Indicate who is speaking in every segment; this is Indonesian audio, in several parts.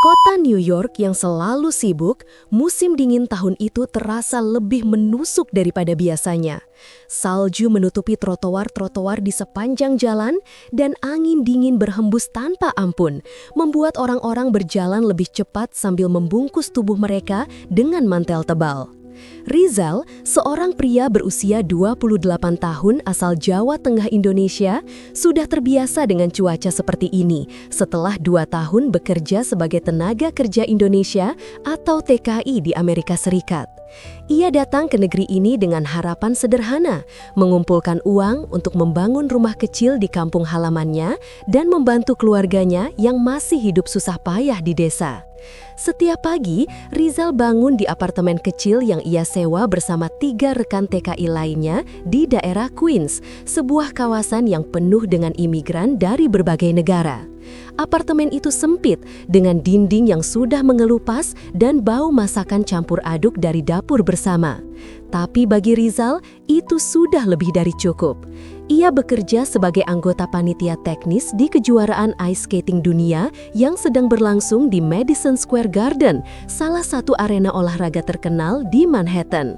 Speaker 1: kota New York yang selalu sibuk, musim dingin tahun itu terasa lebih menusuk daripada biasanya. Salju menutupi trotoar-trotoar di sepanjang jalan dan angin dingin berhembus tanpa ampun, membuat orang-orang berjalan lebih cepat sambil membungkus tubuh mereka dengan mantel tebal. Rizal, seorang pria berusia 28 tahun asal Jawa Tengah Indonesia, sudah terbiasa dengan cuaca seperti ini setelah 2 tahun bekerja sebagai tenaga kerja Indonesia atau TKI di Amerika Serikat. Ia datang ke negeri ini dengan harapan sederhana, mengumpulkan uang untuk membangun rumah kecil di kampung halamannya dan membantu keluarganya yang masih hidup susah payah di desa. Setiap pagi, Rizal bangun di apartemen kecil yang ia sewa bersama 3 rekan TKI lainnya di daerah Queens, sebuah kawasan yang penuh dengan imigran dari berbagai negara. Apartemen itu sempit dengan dinding yang sudah mengelupas dan bau masakan campur aduk dari dapur bersama. Tapi bagi Rizal, itu sudah lebih dari cukup. Ia bekerja sebagai anggota panitia teknis di kejuaraan ice skating dunia yang sedang berlangsung di Madison Square Garden, salah satu arena olahraga terkenal di Manhattan.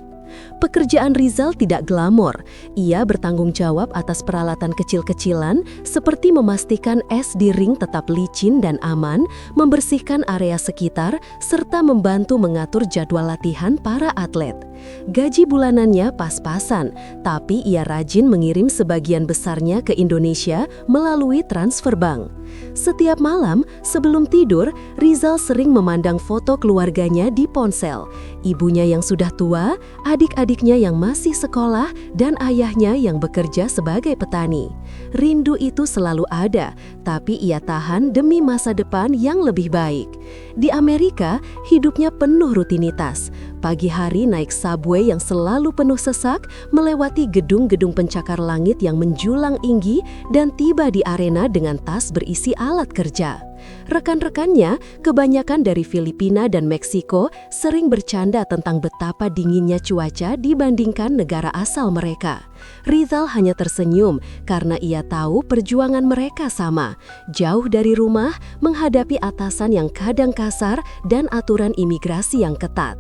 Speaker 1: Pekerjaan Rizal tidak glamor. Ia bertanggung jawab atas peralatan kecil-kecilan seperti memastikan es di ring tetap licin dan aman, membersihkan area sekitar, serta membantu mengatur jadwal latihan para atlet. Gaji bulanannya pas-pasan, tapi ia rajin mengirim sebagian besarnya ke Indonesia melalui transfer bank. Setiap malam, sebelum tidur, Rizal sering memandang foto keluarganya di ponsel. Ibunya yang sudah tua, adik-adiknya yang masih sekolah, dan ayahnya yang bekerja sebagai petani. Rindu itu selalu ada, tapi ia tahan demi masa depan yang lebih baik. Di Amerika, hidupnya penuh rutinitas. Pagi hari naik subway yang selalu penuh sesak, melewati gedung-gedung pencakar langit yang menjulang tinggi, dan tiba di arena dengan tas berisi alat kerja. Rekan-rekannya, kebanyakan dari Filipina dan Meksiko, sering bercanda tentang betapa dinginnya cuaca dibandingkan negara asal mereka. Rizal hanya tersenyum karena ia tahu perjuangan mereka sama, jauh dari rumah, menghadapi atasan yang kadang kasar dan aturan imigrasi yang ketat.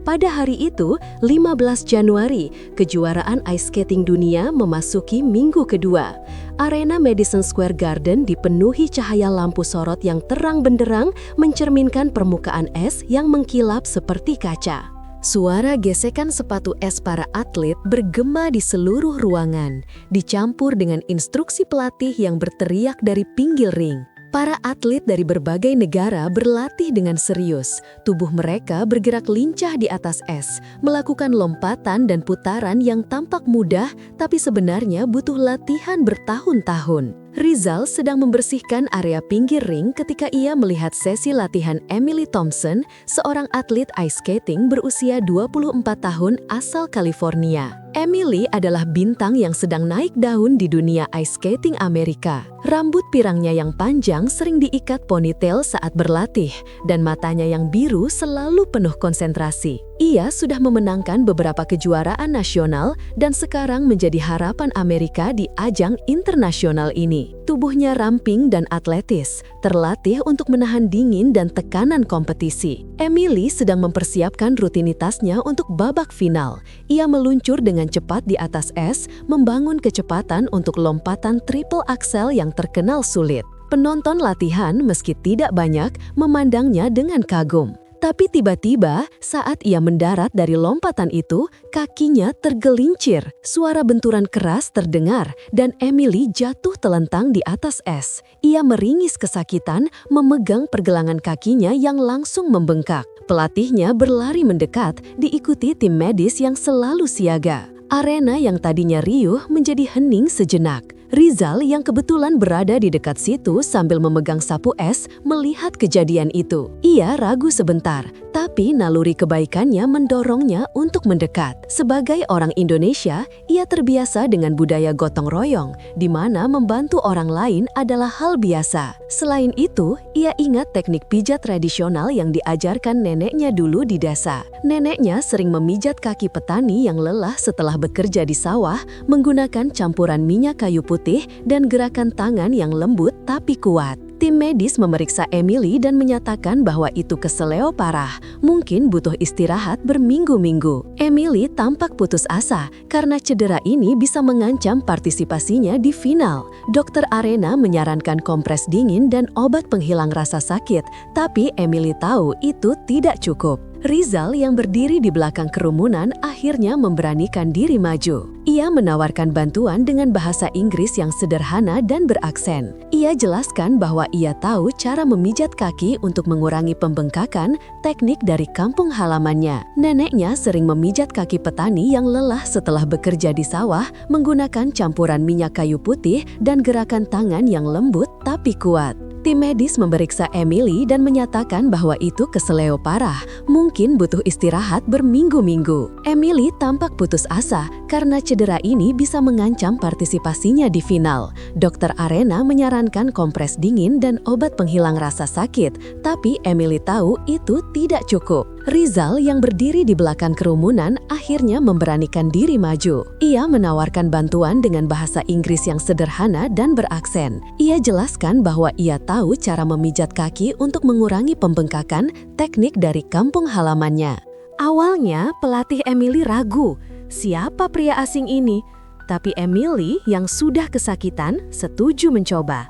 Speaker 1: Pada hari itu, 15 Januari, kejuaraan ice skating dunia memasuki minggu kedua. Arena Madison Square Garden dipenuhi cahaya lampu sorot yang terang benderang mencerminkan permukaan es yang mengkilap seperti kaca. Suara gesekan sepatu es para atlet bergema di seluruh ruangan, dicampur dengan instruksi pelatih yang berteriak dari pinggir ring. Para atlet dari berbagai negara berlatih dengan serius. Tubuh mereka bergerak lincah di atas es, melakukan lompatan dan putaran yang tampak mudah, tapi sebenarnya butuh latihan bertahun-tahun. Rizal sedang membersihkan area pinggir ring ketika ia melihat sesi latihan Emily Thompson, seorang atlet ice skating berusia 24 tahun asal California. Emily adalah bintang yang sedang naik daun di dunia ice skating Amerika. Rambut pirangnya yang panjang sering diikat ponytail saat berlatih, dan matanya yang biru selalu penuh konsentrasi. Ia sudah memenangkan beberapa kejuaraan nasional dan sekarang menjadi harapan Amerika di ajang internasional ini. Tubuhnya ramping dan atletis, terlatih untuk menahan dingin dan tekanan kompetisi. Emily sedang mempersiapkan rutinitasnya untuk babak final. Ia meluncur dengan cepat di atas es, membangun kecepatan untuk lompatan triple axel yang terkenal sulit. Penonton latihan, meski tidak banyak, memandangnya dengan kagum. Tapi tiba-tiba, saat ia mendarat dari lompatan itu, kakinya tergelincir. Suara benturan keras terdengar, dan Emily jatuh telentang di atas es. Ia meringis kesakitan, memegang pergelangan kakinya yang langsung membengkak. Pelatihnya berlari mendekat, diikuti tim medis yang selalu siaga. Arena yang tadinya riuh menjadi hening sejenak. Rizal yang kebetulan berada di dekat situ sambil memegang sapu es melihat kejadian itu. Ia ragu sebentar, tapi naluri kebaikannya mendorongnya untuk mendekat. Sebagai orang Indonesia, ia terbiasa dengan budaya gotong royong, di mana membantu orang lain adalah hal biasa. Selain itu, ia ingat teknik pijat tradisional yang diajarkan neneknya dulu di desa. Neneknya sering memijat kaki petani yang lelah setelah bekerja di sawah menggunakan campuran minyak kayu putih dan gerakan tangan yang lembut tapi kuat. Tim medis memeriksa Emily dan menyatakan bahwa itu keseleo parah, mungkin butuh istirahat berminggu-minggu. Emily tampak putus asa karena cedera ini bisa mengancam partisipasinya di final. Dokter Arena menyarankan kompres dingin dan obat penghilang rasa sakit, tapi Emily tahu itu tidak cukup. Rizal yang berdiri di belakang kerumunan akhirnya memberanikan diri maju. Ia menawarkan bantuan dengan bahasa Inggris yang sederhana dan beraksen. Ia jelaskan bahwa ia tahu cara memijat kaki untuk mengurangi pembengkakan, teknik dari kampung halamannya. Neneknya sering memijat kaki petani yang lelah setelah bekerja di sawah menggunakan campuran minyak kayu putih dan gerakan tangan yang lembut tapi kuat. Tim medis memeriksa Emily dan menyatakan bahwa itu keseleo parah, mungkin butuh istirahat berminggu-minggu. Emily tampak putus asa karena cedera ini bisa mengancam partisipasinya di final. Dokter Arena menyarankan kompres dingin dan obat penghilang rasa sakit, tapi Emily tahu itu tidak cukup. Rizal yang berdiri di belakang kerumunan akhirnya memberanikan diri maju. Ia menawarkan bantuan dengan bahasa Inggris yang sederhana dan beraksen. Ia jelaskan bahwa ia tahu cara memijat kaki untuk mengurangi pembengkakan, teknik dari kampung halamannya. Awalnya pelatih Emily ragu, siapa pria asing ini? Tapi Emily yang sudah kesakitan setuju mencoba.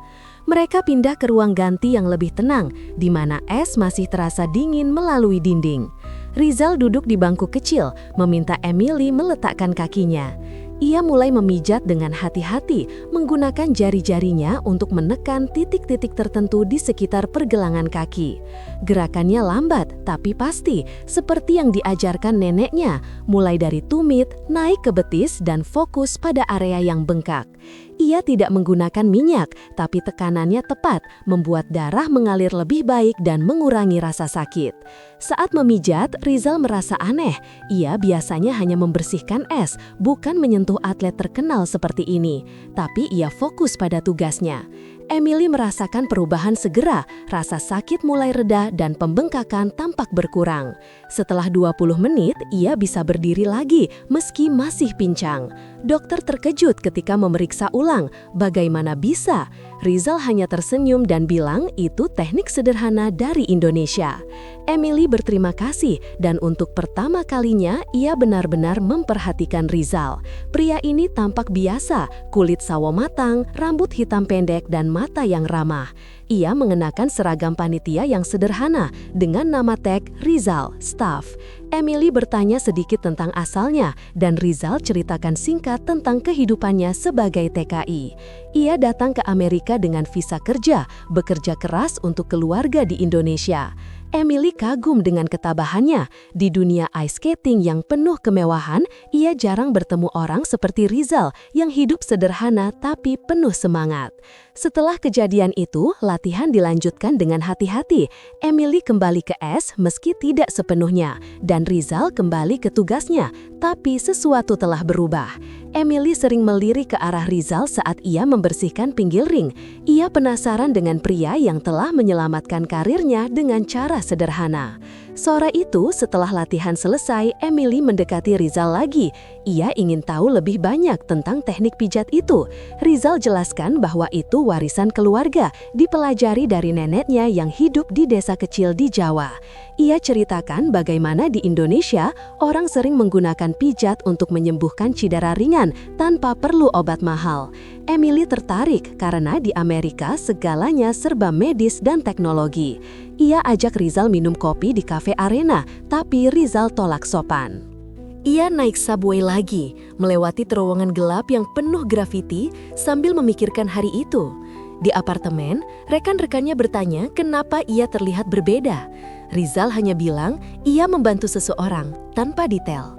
Speaker 1: Mereka pindah ke ruang ganti yang lebih tenang, di mana es masih terasa dingin melalui dinding. Rizal duduk di bangku kecil, meminta Emily meletakkan kakinya. Ia mulai memijat dengan hati-hati, menggunakan jari-jarinya untuk menekan titik-titik tertentu di sekitar pergelangan kaki. Gerakannya lambat, tapi pasti, seperti yang diajarkan neneknya, mulai dari tumit, naik ke betis, dan fokus pada area yang bengkak. Ia tidak menggunakan minyak, tapi tekanannya tepat, membuat darah mengalir lebih baik dan mengurangi rasa sakit. Saat memijat, Rizal merasa aneh. Ia biasanya hanya membersihkan es, bukan menyentuh atlet terkenal seperti ini. Tapi ia fokus pada tugasnya. Emily merasakan perubahan segera, rasa sakit mulai reda dan pembengkakan tampak berkurang. Setelah 20 menit, ia bisa berdiri lagi meski masih pincang. Dokter terkejut ketika memeriksa ulang, bagaimana bisa? Rizal hanya tersenyum dan bilang itu teknik sederhana dari Indonesia. Emily berterima kasih dan untuk pertama kalinya ia benar-benar memperhatikan Rizal. Pria ini tampak biasa, kulit sawo matang, rambut hitam pendek dan mata yang ramah. Ia mengenakan seragam panitia yang sederhana dengan nama tag Rizal Staff. Emily bertanya sedikit tentang asalnya dan Rizal ceritakan singkat tentang kehidupannya sebagai TKI. Ia datang ke Amerika dengan visa kerja, bekerja keras untuk keluarga di Indonesia. Emily kagum dengan ketabahannya. Di dunia ice skating yang penuh kemewahan, ia jarang bertemu orang seperti Rizal yang hidup sederhana tapi penuh semangat. Setelah kejadian itu, latihan dilanjutkan dengan hati-hati. Emily kembali ke es meski tidak sepenuhnya, dan Rizal kembali ke tugasnya, tapi sesuatu telah berubah. Emily sering melirik ke arah Rizal saat ia membersihkan pinggir ring. Ia penasaran dengan pria yang telah menyelamatkan karirnya dengan cara sederhana. Sore itu, setelah latihan selesai, Emily mendekati Rizal lagi. Ia ingin tahu lebih banyak tentang teknik pijat itu. Rizal jelaskan bahwa itu warisan keluarga, dipelajari dari neneknya yang hidup di desa kecil di Jawa. Ia ceritakan bagaimana di Indonesia, orang sering menggunakan pijat untuk menyembuhkan cedera ringan tanpa perlu obat mahal. Emily tertarik karena di Amerika segalanya serba medis dan teknologi. Ia ajak Rizal minum kopi di Cafe Arena, tapi Rizal tolak sopan. Ia naik subway lagi, melewati terowongan gelap yang penuh grafiti sambil memikirkan hari itu. Di apartemen, rekan-rekannya bertanya kenapa ia terlihat berbeda. Rizal hanya bilang ia membantu seseorang tanpa detail.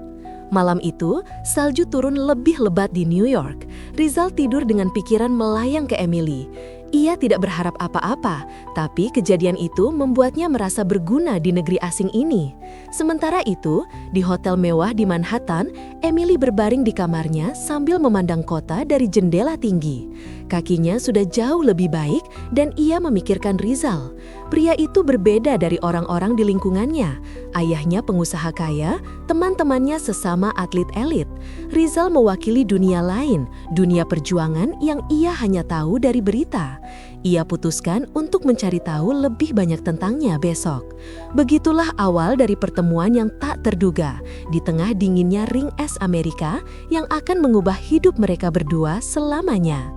Speaker 1: Malam itu, salju turun lebih lebat di New York. Rizal tidur dengan pikiran melayang ke Emily. Ia tidak berharap apa-apa, tapi kejadian itu membuatnya merasa berguna di negeri asing ini. Sementara itu, di hotel mewah di Manhattan, Emily berbaring di kamarnya sambil memandang kota dari jendela tinggi. Kakinya sudah jauh lebih baik dan ia memikirkan Rizal. Pria itu berbeda dari orang-orang di lingkungannya. Ayahnya pengusaha kaya, teman-temannya sesama atlet elit. Rizal mewakili dunia lain, dunia perjuangan yang ia hanya tahu dari berita. Ia putuskan untuk mencari tahu lebih banyak tentangnya besok. Begitulah awal dari pertemuan yang tak terduga di tengah dinginnya ring es Amerika yang akan mengubah hidup mereka berdua selamanya.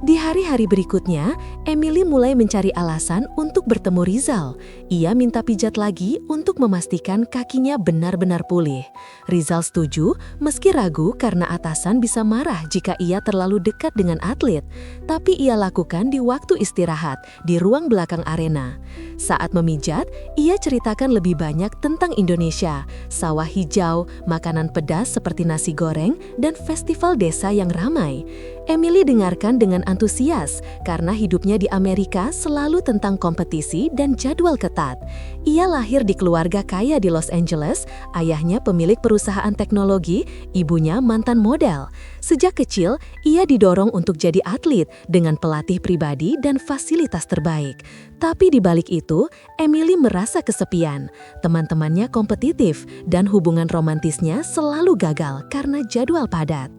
Speaker 1: Di hari-hari berikutnya, Emily mulai mencari alasan untuk bertemu Rizal. Ia minta pijat lagi untuk memastikan kakinya benar-benar pulih. Rizal setuju, meski ragu karena atasan bisa marah jika ia terlalu dekat dengan atlet. Tapi ia lakukan di waktu istirahat, di ruang belakang arena. Saat memijat, ia ceritakan lebih banyak tentang Indonesia, sawah hijau, makanan pedas seperti nasi goreng, dan festival desa yang ramai. Emily dengarkan dengan antusias karena hidupnya di Amerika selalu tentang kompetisi dan jadwal ketat. Ia lahir di keluarga kaya di Los Angeles, ayahnya pemilik perusahaan teknologi, ibunya mantan model. Sejak kecil, ia didorong untuk jadi atlet dengan pelatih pribadi dan fasilitas terbaik. Tapi di balik itu, Emily merasa kesepian. Teman-temannya kompetitif dan hubungan romantisnya selalu gagal karena jadwal padat.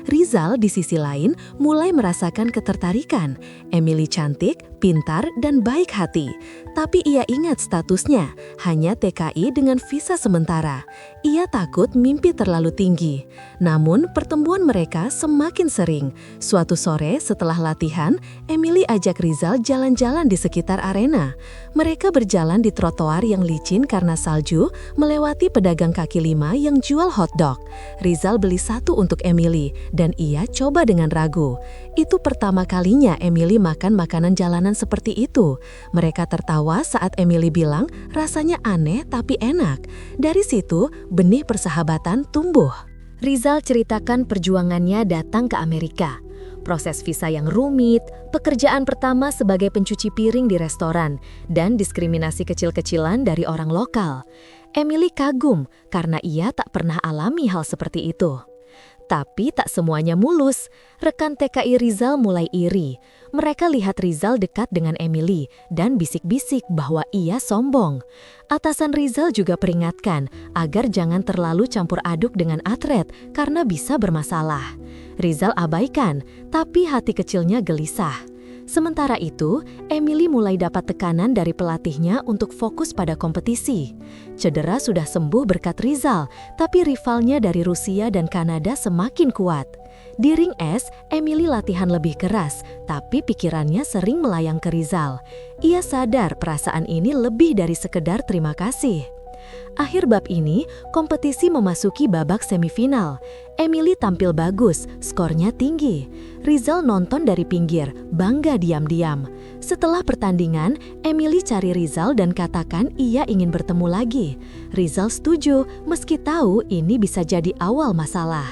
Speaker 1: Rizal di sisi lain mulai merasakan ketertarikan. Emily cantik, pintar, dan baik hati. Tapi ia ingat statusnya, hanya TKI dengan visa sementara. Ia takut mimpi terlalu tinggi. Namun pertemuan mereka semakin sering. Suatu sore setelah latihan, Emily ajak Rizal jalan-jalan di sekitar arena. Mereka berjalan di trotoar yang licin karena salju, melewati pedagang kaki lima yang jual hotdog. Rizal beli satu untuk Emily, dan ia coba dengan ragu. Itu pertama kalinya Emily makan makanan jalanan seperti itu. Mereka tertawa saat Emily bilang rasanya aneh tapi enak. Dari situ, benih persahabatan tumbuh. Rizal ceritakan perjuangannya datang ke Amerika. Proses visa yang rumit, pekerjaan pertama sebagai pencuci piring di restoran, dan diskriminasi kecil-kecilan dari orang lokal. Emily kagum karena ia tak pernah alami hal seperti itu. Tapi tak semuanya mulus. Rekan TKI Rizal mulai iri. Mereka lihat Rizal dekat dengan Emily dan bisik-bisik bahwa ia sombong. Atasan Rizal juga peringatkan agar jangan terlalu campur aduk dengan atlet karena bisa bermasalah. Rizal abaikan, tapi hati kecilnya gelisah. Sementara itu, Emily mulai dapat tekanan dari pelatihnya untuk fokus pada kompetisi. Cedera sudah sembuh berkat Rizal, tapi rivalnya dari Rusia dan Kanada semakin kuat. Di ring es, Emily latihan lebih keras, tapi pikirannya sering melayang ke Rizal. Ia sadar perasaan ini lebih dari sekedar terima kasih. Akhir bab ini, kompetisi memasuki babak semifinal. Emily tampil bagus, skornya tinggi. Rizal nonton dari pinggir, bangga diam-diam. Setelah pertandingan, Emily cari Rizal dan katakan ia ingin bertemu lagi. Rizal setuju, meski tahu ini bisa jadi awal masalah.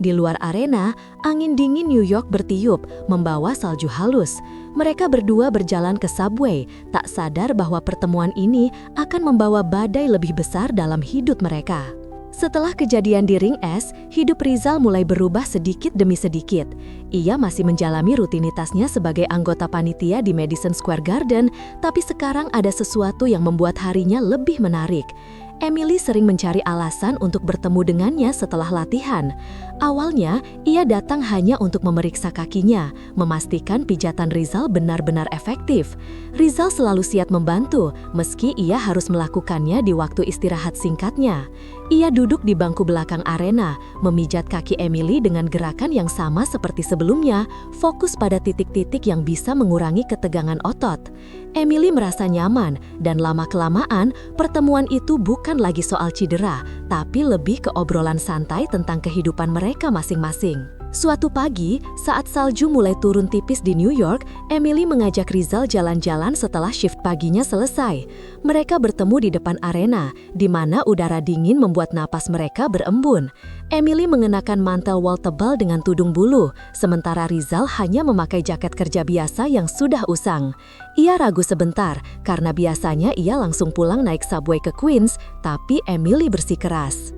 Speaker 1: Di luar arena, angin dingin New York bertiup, membawa salju halus. Mereka berdua berjalan ke subway, tak sadar bahwa pertemuan ini akan membawa badai lebih besar dalam hidup mereka. Setelah kejadian di ring es, hidup Rizal mulai berubah sedikit demi sedikit. Ia masih menjalani rutinitasnya sebagai anggota panitia di Madison Square Garden, tapi sekarang ada sesuatu yang membuat harinya lebih menarik. Emily sering mencari alasan untuk bertemu dengannya setelah latihan. Awalnya, ia datang hanya untuk memeriksa kakinya, memastikan pijatan Rizal benar-benar efektif. Rizal selalu siap membantu, meski ia harus melakukannya di waktu istirahat singkatnya. Ia duduk di bangku belakang arena, memijat kaki Emily dengan gerakan yang sama seperti sebelumnya, fokus pada titik-titik yang bisa mengurangi ketegangan otot. Emily merasa nyaman, dan lama-kelamaan, pertemuan itu bukan lagi soal cedera, tapi lebih ke obrolan santai tentang kehidupan mereka masing-masing. Suatu pagi, saat salju mulai turun tipis di New York, Emily mengajak Rizal jalan-jalan setelah shift paginya selesai. Mereka bertemu di depan arena, di mana udara dingin membuat napas mereka berembun. Emily mengenakan mantel wol tebal dengan tudung bulu, sementara Rizal hanya memakai jaket kerja biasa yang sudah usang. Ia ragu sebentar, karena biasanya ia langsung pulang naik subway ke Queens, tapi Emily bersikeras.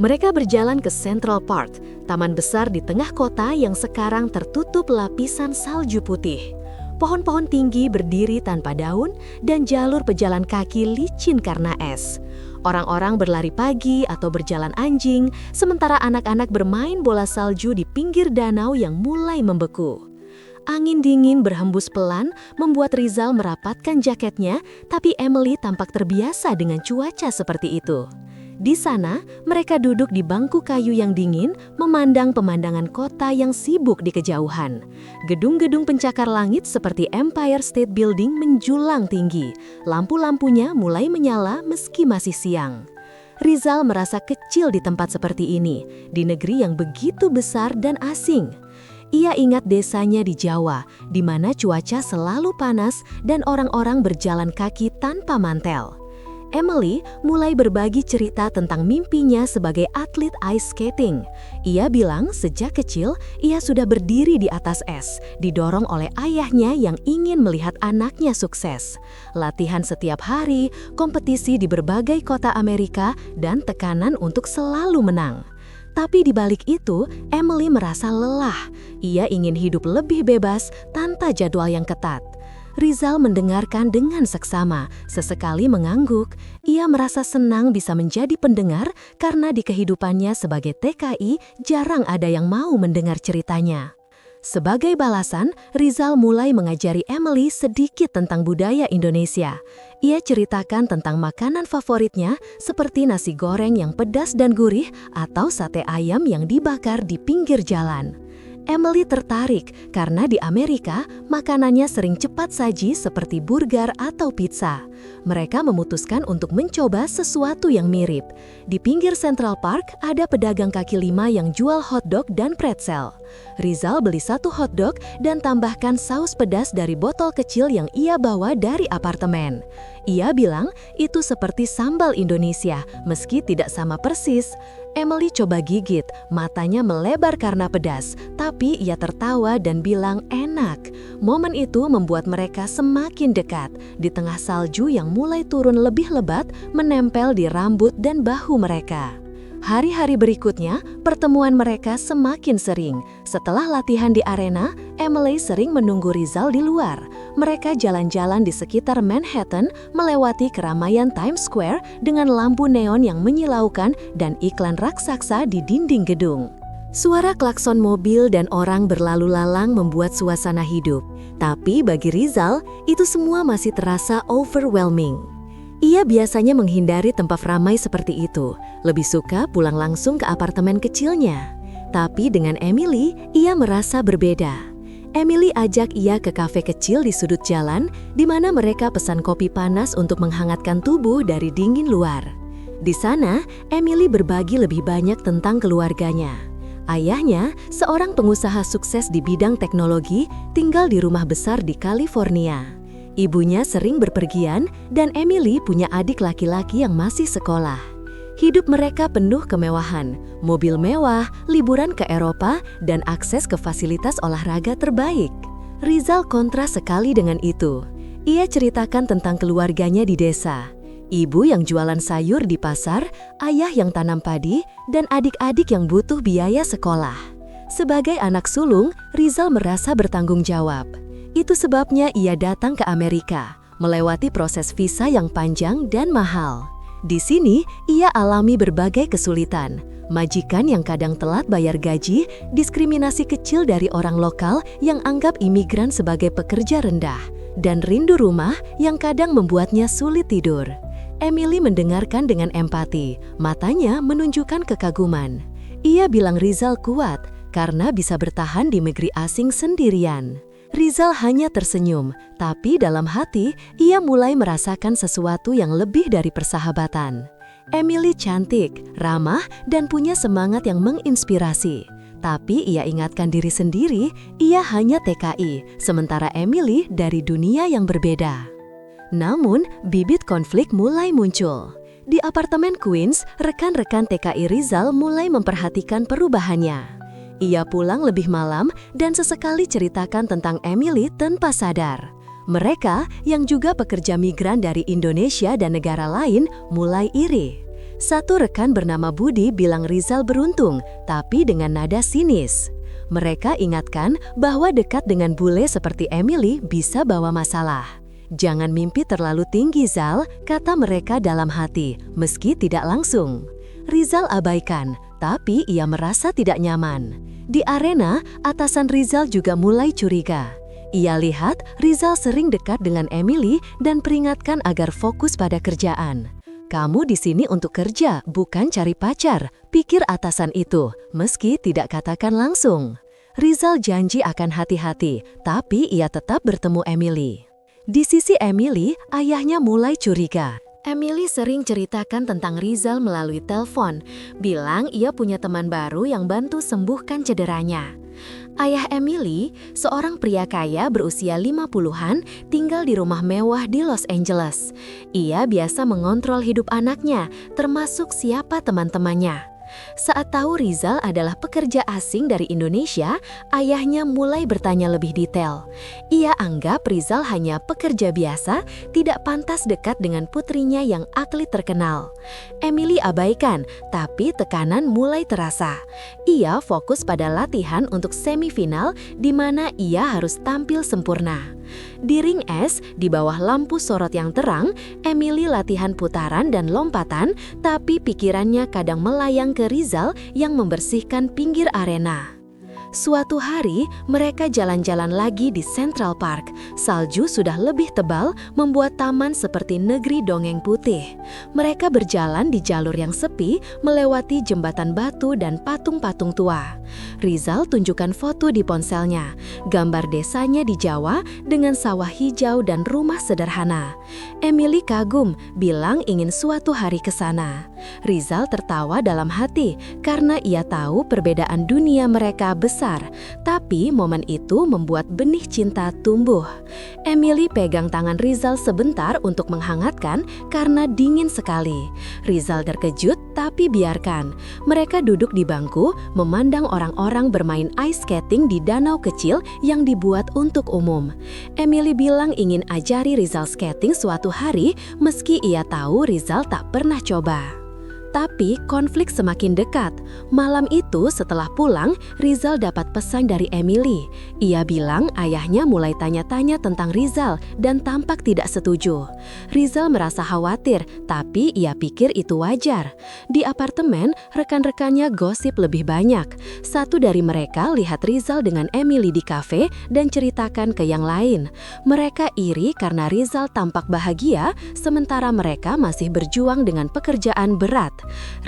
Speaker 1: Mereka berjalan ke Central Park, taman besar di tengah kota yang sekarang tertutup lapisan salju putih. Pohon-pohon tinggi berdiri tanpa daun dan jalur pejalan kaki licin karena es. Orang-orang berlari pagi atau berjalan anjing, sementara anak-anak bermain bola salju di pinggir danau yang mulai membeku. Angin dingin berhembus pelan, membuat Rizal merapatkan jaketnya, tapi Emily tampak terbiasa dengan cuaca seperti itu. Di sana, mereka duduk di bangku kayu yang dingin, memandang pemandangan kota yang sibuk di kejauhan. Gedung-gedung pencakar langit seperti Empire State Building menjulang tinggi. Lampu-lampunya mulai menyala meski masih siang. Rizal merasa kecil di tempat seperti ini, di negeri yang begitu besar dan asing. Ia ingat desanya di Jawa, di mana cuaca selalu panas dan orang-orang berjalan kaki tanpa mantel. Emily mulai berbagi cerita tentang mimpinya sebagai atlet ice skating. Ia bilang sejak kecil ia sudah berdiri di atas es, didorong oleh ayahnya yang ingin melihat anaknya sukses. Latihan setiap hari, kompetisi di berbagai kota Amerika, dan tekanan untuk selalu menang. Tapi di balik itu, Emily merasa lelah. Ia ingin hidup lebih bebas tanpa jadwal yang ketat. Rizal mendengarkan dengan seksama, sesekali mengangguk. Ia merasa senang bisa menjadi pendengar karena di kehidupannya sebagai TKI jarang ada yang mau mendengar ceritanya. Sebagai balasan, Rizal mulai mengajari Emily sedikit tentang budaya Indonesia. Ia ceritakan tentang makanan favoritnya seperti nasi goreng yang pedas dan gurih atau sate ayam yang dibakar di pinggir jalan. Emily tertarik karena di Amerika makanannya sering cepat saji seperti burger atau pizza. Mereka memutuskan untuk mencoba sesuatu yang mirip. Di pinggir Central Park ada pedagang kaki lima yang jual hotdog dan pretzel. Rizal beli satu hotdog dan tambahkan saus pedas dari botol kecil yang ia bawa dari apartemen. Ia bilang itu seperti sambal Indonesia, meski tidak sama persis. Emily coba gigit, matanya melebar karena pedas, tapi ia tertawa dan bilang enak. Momen itu membuat mereka semakin dekat, di tengah salju yang mulai turun lebih lebat, menempel di rambut dan bahu mereka. Hari-hari berikutnya, pertemuan mereka semakin sering. Setelah latihan di arena, Emily sering menunggu Rizal di luar. Mereka jalan-jalan di sekitar Manhattan, melewati keramaian Times Square dengan lampu neon yang menyilaukan dan iklan raksasa di dinding gedung. Suara klakson mobil dan orang berlalu lalang membuat suasana hidup. Tapi bagi Rizal, itu semua masih terasa overwhelming. Ia biasanya menghindari tempat ramai seperti itu, lebih suka pulang langsung ke apartemen kecilnya. Tapi dengan Emily, ia merasa berbeda. Emily ajak ia ke kafe kecil di sudut jalan, di mana mereka pesan kopi panas untuk menghangatkan tubuh dari dingin luar. Di sana, Emily berbagi lebih banyak tentang keluarganya. Ayahnya, seorang pengusaha sukses di bidang teknologi, tinggal di rumah besar di California. Ibunya sering berpergian dan Emily punya adik laki-laki yang masih sekolah. Hidup mereka penuh kemewahan, mobil mewah, liburan ke Eropa, dan akses ke fasilitas olahraga terbaik. Rizal kontra sekali dengan itu. Ia ceritakan tentang keluarganya di desa. Ibu yang jualan sayur di pasar, ayah yang tanam padi, dan adik-adik yang butuh biaya sekolah. Sebagai anak sulung, Rizal merasa bertanggung jawab. Itu sebabnya ia datang ke Amerika, melewati proses visa yang panjang dan mahal. Di sini, ia alami berbagai kesulitan. Majikan yang kadang telat bayar gaji, diskriminasi kecil dari orang lokal yang anggap imigran sebagai pekerja rendah, dan rindu rumah yang kadang membuatnya sulit tidur. Emily mendengarkan dengan empati, matanya menunjukkan kekaguman. Ia bilang Rizal kuat karena bisa bertahan di negeri asing sendirian. Rizal hanya tersenyum, tapi dalam hati ia mulai merasakan sesuatu yang lebih dari persahabatan. Emily cantik, ramah, dan punya semangat yang menginspirasi. Tapi ia ingatkan diri sendiri, ia hanya TKI, sementara Emily dari dunia yang berbeda. Namun, bibit konflik mulai muncul. Di apartemen Queens, rekan-rekan TKI Rizal mulai memperhatikan perubahannya. Ia pulang lebih malam dan sesekali ceritakan tentang Emily tanpa sadar. Mereka, yang juga pekerja migran dari Indonesia dan negara lain, mulai iri. Satu rekan bernama Budi bilang Rizal beruntung, tapi dengan nada sinis. Mereka ingatkan bahwa dekat dengan bule seperti Emily bisa bawa masalah. Jangan mimpi terlalu tinggi, Zal, kata mereka dalam hati, meski tidak langsung. Rizal abaikan, tapi ia merasa tidak nyaman. Di arena, atasan Rizal juga mulai curiga. Ia lihat Rizal sering dekat dengan Emily dan peringatkan agar fokus pada kerjaan. "Kamu di sini untuk kerja, bukan cari pacar," pikir atasan itu, meski tidak katakan langsung. Rizal janji akan hati-hati, tapi ia tetap bertemu Emily. Di sisi Emily, ayahnya mulai curiga. Emily sering ceritakan tentang Rizal melalui telepon, bilang ia punya teman baru yang bantu sembuhkan cederanya. Ayah Emily, seorang pria kaya berusia 50-an, tinggal di rumah mewah di Los Angeles. Ia biasa mengontrol hidup anaknya, termasuk siapa teman-temannya. Saat tahu Rizal adalah pekerja asing dari Indonesia, ayahnya mulai bertanya lebih detail. Ia anggap Rizal hanya pekerja biasa, tidak pantas dekat dengan putrinya yang atlet terkenal. Emily abaikan, tapi tekanan mulai terasa. Ia fokus pada latihan untuk semifinal di mana ia harus tampil sempurna. Di ring es, di bawah lampu sorot yang terang, Emily latihan putaran dan lompatan, tapi pikirannya kadang melayang ke Rizal yang membersihkan pinggir arena. Suatu hari, mereka jalan-jalan lagi di Central Park. Salju sudah lebih tebal, membuat taman seperti negeri dongeng putih. Mereka berjalan di jalur yang sepi, melewati jembatan batu dan patung-patung tua. Rizal tunjukkan foto di ponselnya, gambar desanya di Jawa dengan sawah hijau dan rumah sederhana. Emily kagum, bilang ingin suatu hari ke sana. Rizal tertawa dalam hati karena ia tahu perbedaan dunia mereka besar. Tapi momen itu membuat benih cinta tumbuh. Emily pegang tangan Rizal sebentar untuk menghangatkan karena dingin sekali. Rizal terkejut tapi biarkan. Mereka duduk di bangku, memandang orang-orang bermain ice skating di danau kecil yang dibuat untuk umum. Emily bilang ingin ajari Rizal skating suatu hari meski ia tahu Rizal tak pernah coba. Tapi konflik semakin dekat. Malam itu setelah pulang, Rizal dapat pesan dari Emily. Ia bilang ayahnya mulai tanya-tanya tentang Rizal dan tampak tidak setuju. Rizal merasa khawatir, tapi ia pikir itu wajar. Di apartemen, rekan-rekannya gosip lebih banyak. Satu dari mereka lihat Rizal dengan Emily di kafe dan ceritakan ke yang lain. Mereka iri karena Rizal tampak bahagia, sementara mereka masih berjuang dengan pekerjaan berat.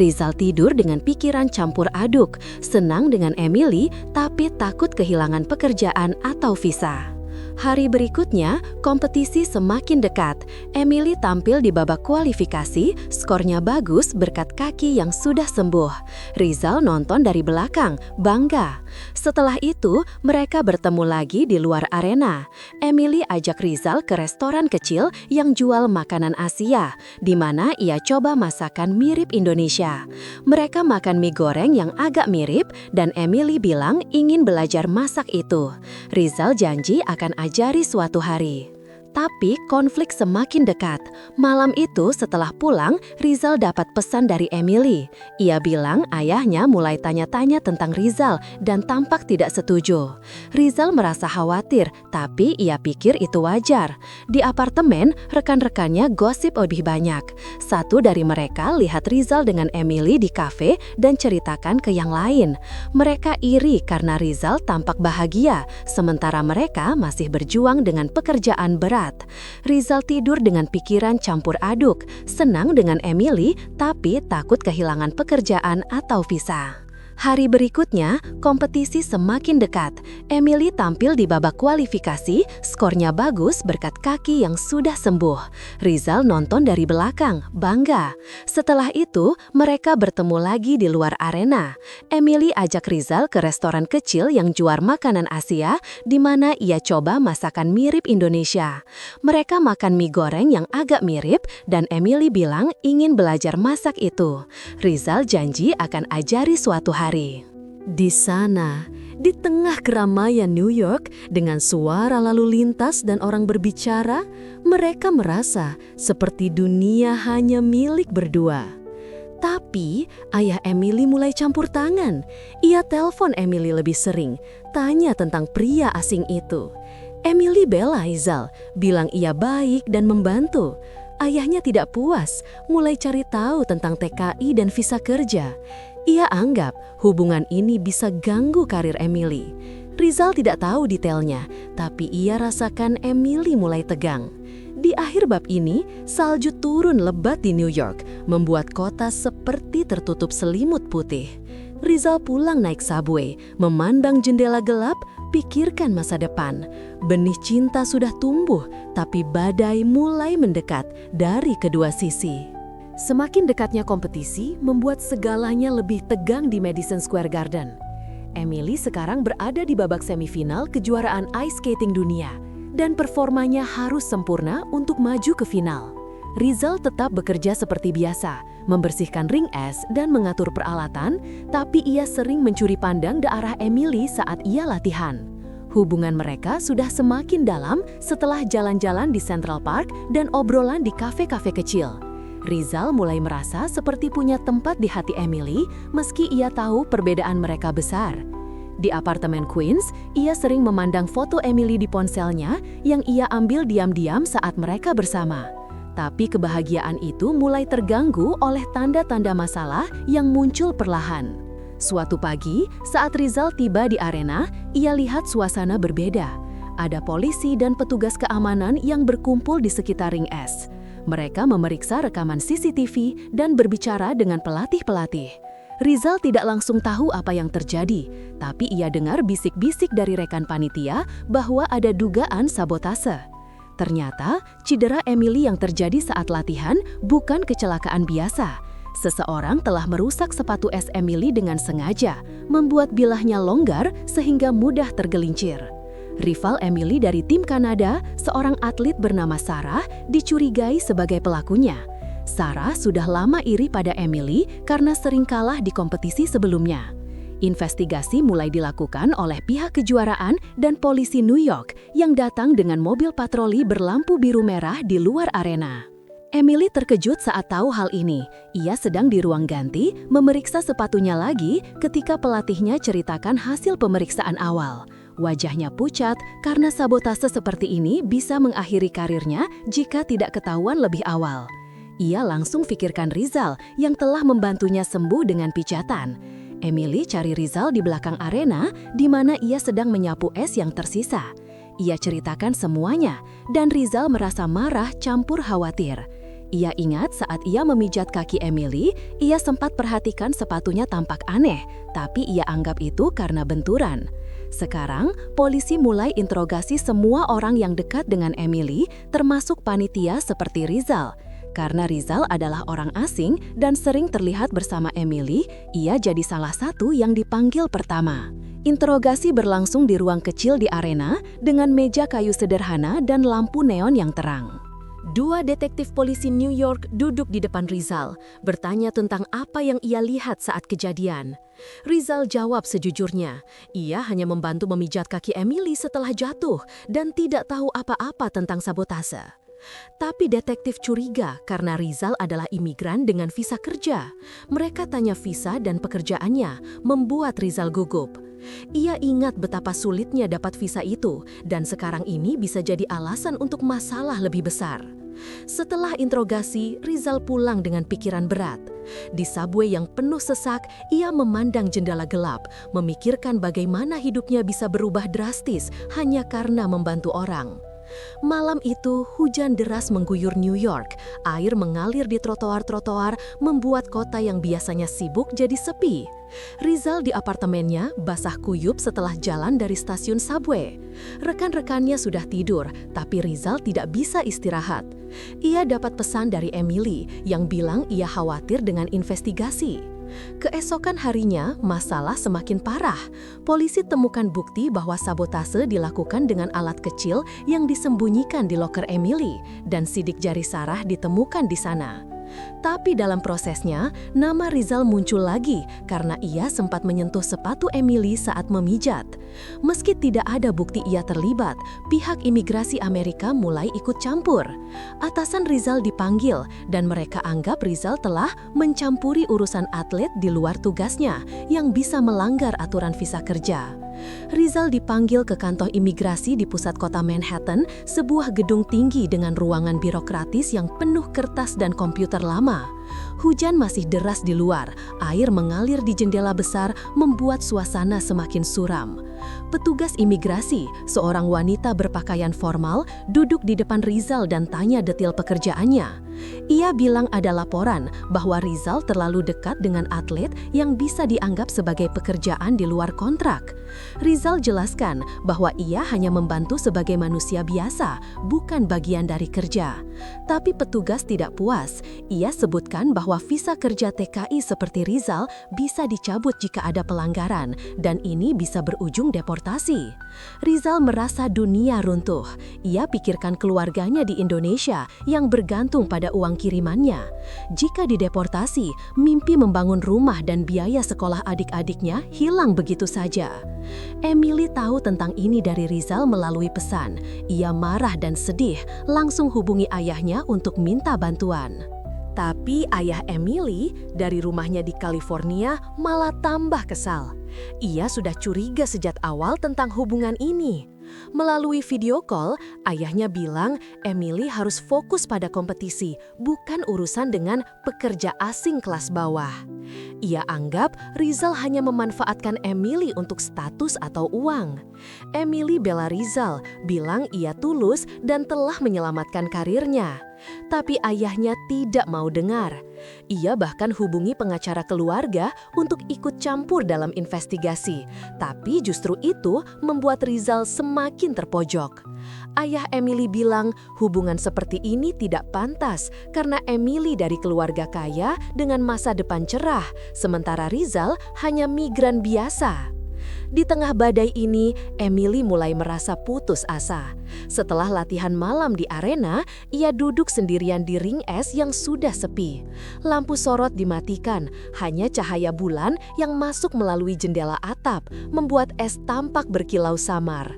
Speaker 1: Rizal tidur dengan pikiran campur aduk, senang dengan Emily tapi takut kehilangan pekerjaan atau visa. Hari berikutnya, kompetisi semakin dekat. Emily tampil di babak kualifikasi, skornya bagus berkat kaki yang sudah sembuh. Rizal nonton dari belakang, bangga. Setelah itu, mereka bertemu lagi di luar arena. Emily ajak Rizal ke restoran kecil yang jual makanan Asia, di mana ia coba masakan mirip Indonesia. Mereka makan mie goreng yang agak mirip, dan Emily bilang ingin belajar masak itu. Rizal janji akan ajari suatu hari. Tapi konflik semakin dekat. Malam itu setelah pulang, Rizal dapat pesan dari Emily. Ia bilang ayahnya mulai tanya-tanya tentang Rizal dan tampak tidak setuju. Rizal merasa khawatir, tapi ia pikir itu wajar. Di apartemen, rekan-rekannya gosip lebih banyak. Satu dari mereka lihat Rizal dengan Emily di kafe dan ceritakan ke yang lain. Mereka iri karena Rizal tampak bahagia, sementara mereka masih berjuang dengan pekerjaan berat. Rizal tidur dengan pikiran campur aduk, senang dengan Emily tapi takut kehilangan pekerjaan atau visa. Hari berikutnya, kompetisi semakin dekat. Emily tampil di babak kualifikasi, skornya bagus berkat kaki yang sudah sembuh. Rizal nonton dari belakang, bangga. Setelah itu, mereka bertemu lagi di luar arena. Emily ajak Rizal ke restoran kecil yang jual makanan Asia, di mana ia coba masakan mirip Indonesia. Mereka makan mie goreng yang agak mirip, dan Emily bilang ingin belajar masak itu. Rizal janji akan ajari suatu hari. Di sana, di tengah keramaian New York, dengan suara lalu lintas dan orang berbicara, mereka merasa seperti dunia hanya milik berdua. Tapi, ayah Emily mulai campur tangan. Ia telepon Emily lebih sering, tanya tentang pria asing itu. Emily bela Rizal, bilang ia baik dan membantu. Ayahnya tidak puas, mulai cari tahu tentang TKI dan visa kerja. Ia anggap hubungan ini bisa ganggu karir Emily. Rizal tidak tahu detailnya, tapi ia rasakan Emily mulai tegang. Di akhir bab ini, salju turun lebat di New York, membuat kota seperti tertutup selimut putih. Rizal pulang naik subway, memandang jendela gelap, pikirkan masa depan. Benih cinta sudah tumbuh, tapi badai mulai mendekat dari kedua sisi. Semakin dekatnya kompetisi membuat segalanya lebih tegang di Madison Square Garden. Emily sekarang berada di babak semifinal kejuaraan ice skating dunia, dan performanya harus sempurna untuk maju ke final. Rizal tetap bekerja seperti biasa, membersihkan ring es dan mengatur peralatan, tapi ia sering mencuri pandang ke arah Emily saat ia latihan. Hubungan mereka sudah semakin dalam setelah jalan-jalan di Central Park dan obrolan di kafe-kafe kecil. Rizal mulai merasa seperti punya tempat di hati Emily meski ia tahu perbedaan mereka besar. Di apartemen Queens, ia sering memandang foto Emily di ponselnya yang ia ambil diam-diam saat mereka bersama. Tapi kebahagiaan itu mulai terganggu oleh tanda-tanda masalah yang muncul perlahan. Suatu pagi, saat Rizal tiba di arena, ia lihat suasana berbeda. Ada polisi dan petugas keamanan yang berkumpul di sekitar ring es. Mereka memeriksa rekaman CCTV dan berbicara dengan pelatih-pelatih. Rizal tidak langsung tahu apa yang terjadi, tapi ia dengar bisik-bisik dari rekan panitia bahwa ada dugaan sabotase. Ternyata, cedera Emily yang terjadi saat latihan bukan kecelakaan biasa. Seseorang telah merusak sepatu es Emily dengan sengaja, membuat bilahnya longgar sehingga mudah tergelincir. Rival Emily dari tim Kanada, seorang atlet bernama Sarah, dicurigai sebagai pelakunya. Sarah sudah lama iri pada Emily karena sering kalah di kompetisi sebelumnya. Investigasi mulai dilakukan oleh pihak kejuaraan dan polisi New York yang datang dengan mobil patroli berlampu biru merah di luar arena. Emily terkejut saat tahu hal ini. Ia sedang di ruang ganti, memeriksa sepatunya lagi ketika pelatihnya ceritakan hasil pemeriksaan awal. Wajahnya pucat karena sabotase seperti ini bisa mengakhiri karirnya jika tidak ketahuan lebih awal. Ia langsung pikirkan Rizal yang telah membantunya sembuh dengan pijatan. Emily cari Rizal di belakang arena di mana ia sedang menyapu es yang tersisa. Ia ceritakan semuanya dan Rizal merasa marah campur khawatir. Ia ingat saat ia memijat kaki Emily, ia sempat perhatikan sepatunya tampak aneh, tapi ia anggap itu karena benturan. Sekarang, polisi mulai interogasi semua orang yang dekat dengan Emily, termasuk panitia seperti Rizal. Karena Rizal adalah orang asing dan sering terlihat bersama Emily, ia jadi salah satu yang dipanggil pertama. Interogasi berlangsung di ruang kecil di arena dengan meja kayu sederhana dan lampu neon yang terang. Dua detektif polisi New York duduk di depan Rizal, bertanya tentang apa yang ia lihat saat kejadian. Rizal jawab sejujurnya, ia hanya membantu memijat kaki Emily setelah jatuh dan tidak tahu apa-apa tentang sabotase. Tapi detektif curiga karena Rizal adalah imigran dengan visa kerja. Mereka tanya visa dan pekerjaannya, membuat Rizal gugup. Ia ingat betapa sulitnya dapat visa itu, dan sekarang ini bisa jadi alasan untuk masalah lebih besar. Setelah interogasi, Rizal pulang dengan pikiran berat. Di subway yang penuh sesak, ia memandang jendela gelap, memikirkan bagaimana hidupnya bisa berubah drastis hanya karena membantu orang. Malam itu, hujan deras mengguyur New York. Air mengalir di trotoar-trotoar, membuat kota yang biasanya sibuk jadi sepi. Rizal di apartemennya basah kuyup setelah jalan dari stasiun subway. Rekan-rekannya sudah tidur, tapi Rizal tidak bisa istirahat. Ia dapat pesan dari Emily yang bilang ia khawatir dengan investigasi. Keesokan harinya, masalah semakin parah. Polisi temukan bukti bahwa sabotase dilakukan dengan alat kecil yang disembunyikan di loker Emily, dan sidik jari Sarah ditemukan di sana. Tapi dalam prosesnya, nama Rizal muncul lagi karena ia sempat menyentuh sepatu Emily saat memijat. Meski tidak ada bukti ia terlibat, pihak imigrasi Amerika mulai ikut campur. Atasan Rizal dipanggil dan mereka anggap Rizal telah mencampuri urusan atlet di luar tugasnya yang bisa melanggar aturan visa kerja. Rizal dipanggil ke kantor imigrasi di pusat kota Manhattan, sebuah gedung tinggi dengan ruangan birokratis yang penuh kertas dan komputer lama. Hujan masih deras di luar, air mengalir di jendela besar membuat suasana semakin suram. Petugas imigrasi, seorang wanita berpakaian formal, duduk di depan Rizal dan tanya detail pekerjaannya. Ia bilang ada laporan bahwa Rizal terlalu dekat dengan atlet yang bisa dianggap sebagai pekerjaan di luar kontrak. Rizal jelaskan bahwa ia hanya membantu sebagai manusia biasa, bukan bagian dari kerja. Tapi petugas tidak puas. Ia sebutkan bahwa visa kerja TKI seperti Rizal bisa dicabut jika ada pelanggaran, dan ini bisa berujung deportasi. Rizal merasa dunia runtuh. Ia pikirkan keluarganya di Indonesia yang bergantung pada uang kirimannya. Jika dideportasi, mimpi membangun rumah dan biaya sekolah adik-adiknya hilang begitu saja. Emily tahu tentang ini dari Rizal melalui pesan. Ia marah dan sedih, langsung hubungi ayahnya untuk minta bantuan. Tapi ayah Emily dari rumahnya di California malah tambah kesal. Ia sudah curiga sejak awal tentang hubungan ini. Melalui video call, ayahnya bilang Emily harus fokus pada kompetisi, bukan urusan dengan pekerja asing kelas bawah. Ia anggap Rizal hanya memanfaatkan Emily untuk status atau uang. Emily bela Rizal, bilang ia tulus dan telah menyelamatkan karirnya. Tapi ayahnya tidak mau dengar. Ia bahkan hubungi pengacara keluarga untuk ikut campur dalam investigasi. Tapi justru itu membuat Rizal semakin terpojok. Ayah Emily bilang hubungan seperti ini tidak pantas karena Emily dari keluarga kaya dengan masa depan cerah, sementara Rizal hanya migran biasa. Di tengah badai ini, Emily mulai merasa putus asa. Setelah latihan malam di arena, ia duduk sendirian di ring es yang sudah sepi. Lampu sorot dimatikan, hanya cahaya bulan yang masuk melalui jendela atap, membuat es tampak berkilau samar.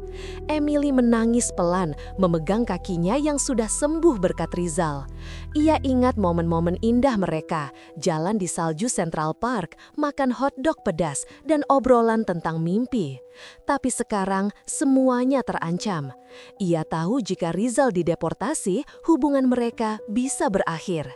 Speaker 1: Emily menangis pelan, memegang kakinya yang sudah sembuh berkat Rizal. Ia ingat momen-momen indah mereka, jalan di salju Central Park, makan hotdog pedas, dan obrolan tentang mimpi. Tapi sekarang semuanya terancam. Ia tahu jika Rizal dideportasi, hubungan mereka bisa berakhir.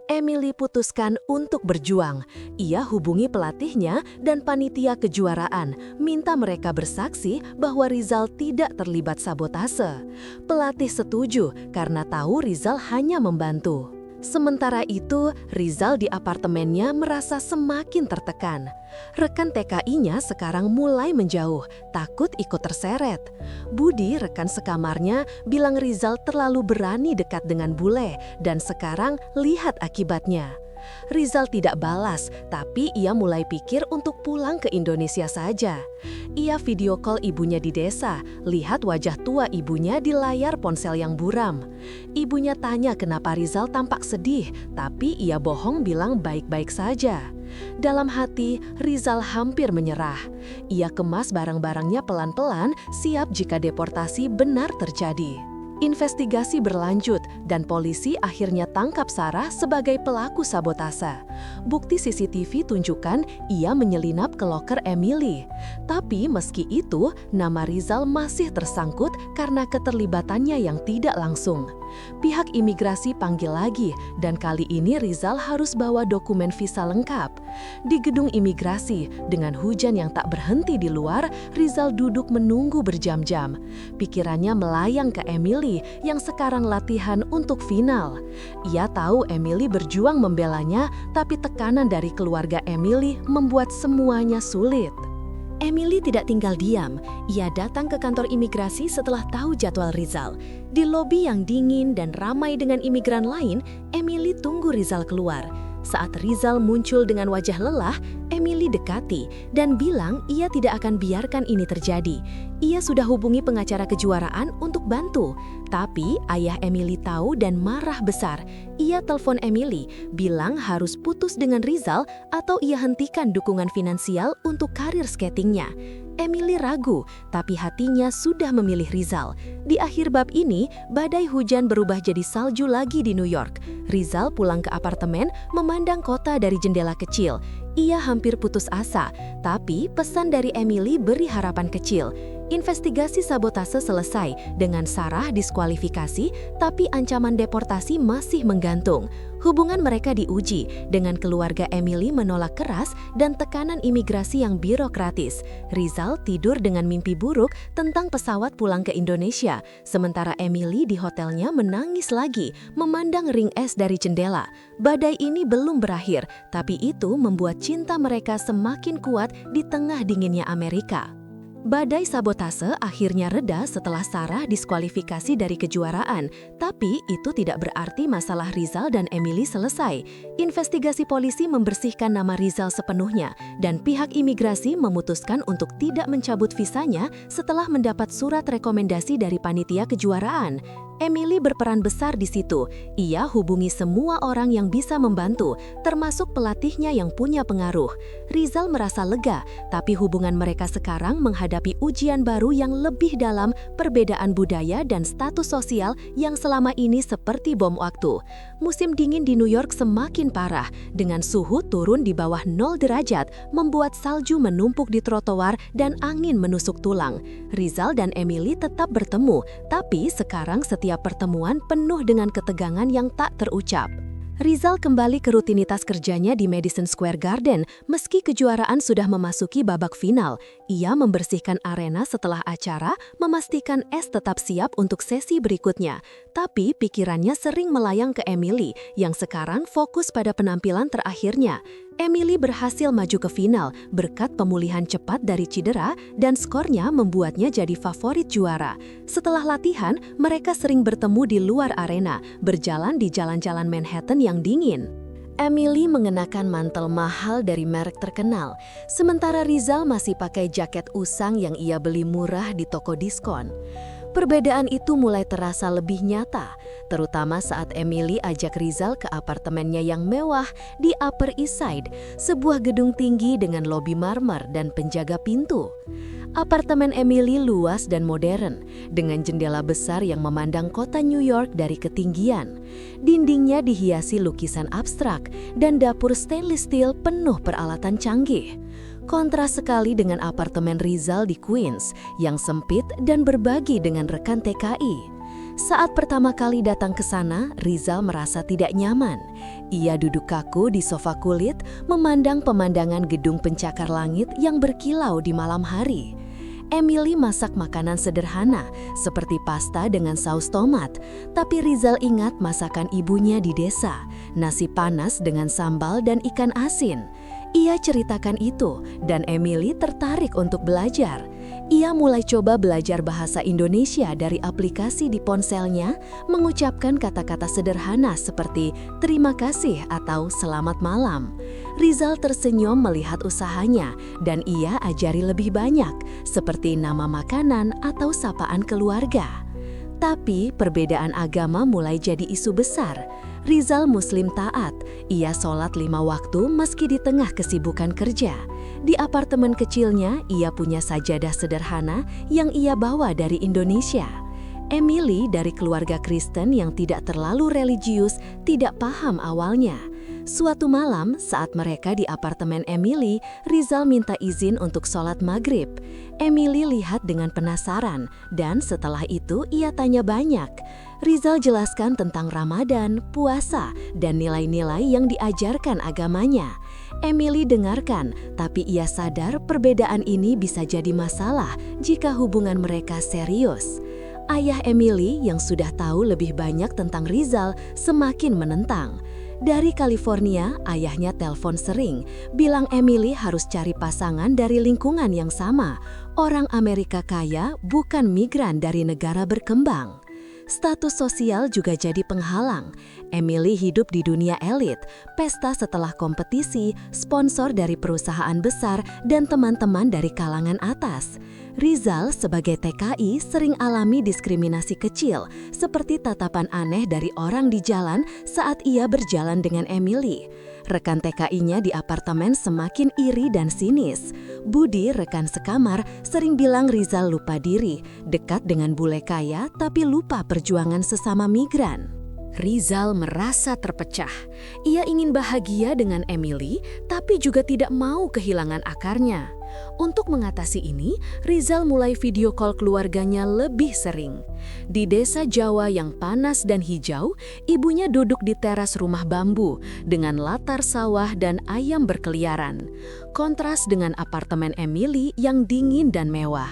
Speaker 1: Emily putuskan untuk berjuang. Ia hubungi pelatihnya dan panitia kejuaraan, minta mereka bersaksi bahwa Rizal tidak terlibat sabotase. Pelatih setuju karena tahu Rizal hanya membantu. Sementara itu, Rizal di apartemennya merasa semakin tertekan. Rekan TKI-nya sekarang mulai menjauh, takut ikut terseret. Budi, rekan sekamarnya, bilang Rizal terlalu berani dekat dengan bule, dan sekarang lihat akibatnya. Rizal tidak balas, tapi ia mulai pikir untuk pulang ke Indonesia saja. Ia video call ibunya di desa, lihat wajah tua ibunya di layar ponsel yang buram. Ibunya tanya kenapa Rizal tampak sedih, tapi ia bohong bilang baik-baik saja. Dalam hati, Rizal hampir menyerah. Ia kemas barang-barangnya pelan-pelan, siap jika deportasi benar terjadi. Investigasi berlanjut dan polisi akhirnya tangkap Sarah sebagai pelaku sabotase. Bukti CCTV tunjukkan ia menyelinap ke loker Emily. Tapi meski itu, nama Rizal masih tersangkut karena keterlibatannya yang tidak langsung. Pihak imigrasi panggil lagi dan kali ini Rizal harus bawa dokumen visa lengkap. Di gedung imigrasi, dengan hujan yang tak berhenti di luar, Rizal duduk menunggu berjam-jam. Pikirannya melayang ke Emily yang sekarang latihan untuk final. Ia tahu Emily berjuang membelanya, tapi tekanan dari keluarga Emily membuat semuanya sulit. Emily tidak tinggal diam. Ia datang ke kantor imigrasi setelah tahu jadwal Rizal. Di lobi yang dingin dan ramai dengan imigran lain, Emily tunggu Rizal keluar. Saat Rizal muncul dengan wajah lelah, Emily dekati dan bilang ia tidak akan biarkan ini terjadi. Ia sudah hubungi pengacara kejuaraan untuk bantu. Tapi ayah Emily tahu dan marah besar. Ia telepon Emily, bilang harus putus dengan Rizal atau ia hentikan dukungan finansial untuk karir skatingnya. Emily ragu, tapi hatinya sudah memilih Rizal. Di akhir bab ini, badai hujan berubah jadi salju lagi di New York. Rizal pulang ke apartemen, memandang kota dari jendela kecil. Ia hampir putus asa, tapi pesan dari Emily beri harapan kecil. Investigasi sabotase selesai dengan Sarah diskualifikasi, tapi ancaman deportasi masih menggantung. Hubungan mereka diuji dengan keluarga Emily menolak keras dan tekanan imigrasi yang birokratis. Rizal tidur dengan mimpi buruk tentang pesawat pulang ke Indonesia, sementara Emily di hotelnya menangis lagi, memandang ring es dari jendela. Badai ini belum berakhir, tapi itu membuat cinta mereka semakin kuat di tengah dinginnya Amerika. Badai sabotase akhirnya reda setelah Sarah diskualifikasi dari kejuaraan, tapi itu tidak berarti masalah Rizal dan Emily selesai. Investigasi polisi membersihkan nama Rizal sepenuhnya, dan pihak imigrasi memutuskan untuk tidak mencabut visanya setelah mendapat surat rekomendasi dari panitia kejuaraan. Emily berperan besar di situ. Ia hubungi semua orang yang bisa membantu, termasuk pelatihnya yang punya pengaruh. Rizal merasa lega, tapi hubungan mereka sekarang menghadapi ujian baru yang lebih dalam, perbedaan budaya dan status sosial yang selama ini seperti bom waktu. Musim dingin di New York semakin parah, dengan suhu turun di bawah 0 derajat, membuat salju menumpuk di trotoar dan angin menusuk tulang. Rizal dan Emily tetap bertemu, tapi sekarang setiap pertemuan penuh dengan ketegangan yang tak terucap. Rizal kembali ke rutinitas kerjanya di Madison Square Garden meski kejuaraan sudah memasuki babak final. Ia membersihkan arena setelah acara, memastikan es tetap siap untuk sesi berikutnya. Tapi pikirannya sering melayang ke Emily yang sekarang fokus pada penampilan terakhirnya. Emily berhasil maju ke final berkat pemulihan cepat dari cedera dan skornya membuatnya jadi favorit juara. Setelah latihan, mereka sering bertemu di luar arena, berjalan di jalan-jalan Manhattan yang dingin. Emily mengenakan mantel mahal dari merek terkenal, sementara Rizal masih pakai jaket usang yang ia beli murah di toko diskon. Perbedaan itu mulai terasa lebih nyata, terutama saat Emily ajak Rizal ke apartemennya yang mewah di Upper East Side, sebuah gedung tinggi dengan lobi marmer dan penjaga pintu. Apartemen Emily luas dan modern, dengan jendela besar yang memandang kota New York dari ketinggian. Dindingnya dihiasi lukisan abstrak, dan dapur stainless steel penuh peralatan canggih. Kontras sekali dengan apartemen Rizal di Queens, yang sempit dan berbagi dengan rekan TKI. Saat pertama kali datang ke sana, Rizal merasa tidak nyaman. Ia duduk kaku di sofa kulit, memandang pemandangan gedung pencakar langit yang berkilau di malam hari. Emily masak makanan sederhana, seperti pasta dengan saus tomat, tapi Rizal ingat masakan ibunya di desa, nasi panas dengan sambal dan ikan asin. Ia ceritakan itu, dan Emily tertarik untuk belajar. Ia mulai coba belajar bahasa Indonesia dari aplikasi di ponselnya, mengucapkan kata-kata sederhana seperti terima kasih atau selamat malam. Rizal tersenyum melihat usahanya, dan ia ajari lebih banyak, seperti nama makanan atau sapaan keluarga. Tapi perbedaan agama mulai jadi isu besar. Rizal Muslim taat, ia sholat 5 waktu meski di tengah kesibukan kerja. Di apartemen kecilnya, ia punya sajadah sederhana yang ia bawa dari Indonesia. Emily dari keluarga Kristen yang tidak terlalu religius, tidak paham awalnya. Suatu malam, saat mereka di apartemen Emily, Rizal minta izin untuk sholat maghrib. Emily lihat dengan penasaran, dan setelah itu ia tanya banyak. Rizal jelaskan tentang Ramadan, puasa, dan nilai-nilai yang diajarkan agamanya. Emily dengarkan, tapi ia sadar perbedaan ini bisa jadi masalah jika hubungan mereka serius. Ayah Emily yang sudah tahu lebih banyak tentang Rizal semakin menentang. Dari California, ayahnya telepon sering, bilang Emily harus cari pasangan dari lingkungan yang sama, orang Amerika kaya bukan migran dari negara berkembang. Status sosial juga jadi penghalang. Emily hidup di dunia elit, pesta setelah kompetisi, sponsor dari perusahaan besar, dan teman-teman dari kalangan atas. Rizal sebagai TKI sering alami diskriminasi kecil, seperti tatapan aneh dari orang di jalan saat ia berjalan dengan Emily. Rekan TKI-nya di apartemen semakin iri dan sinis. Budi, rekan sekamar, sering bilang Rizal lupa diri, dekat dengan bule kaya tapi lupa perjuangan sesama migran. Rizal merasa terpecah. Ia ingin bahagia dengan Emily, tapi juga tidak mau kehilangan akarnya. Untuk mengatasi ini, Rizal mulai video call keluarganya lebih sering. Di desa Jawa yang panas dan hijau, ibunya duduk di teras rumah bambu dengan latar sawah dan ayam berkeliaran. Kontras dengan apartemen Emily yang dingin dan mewah.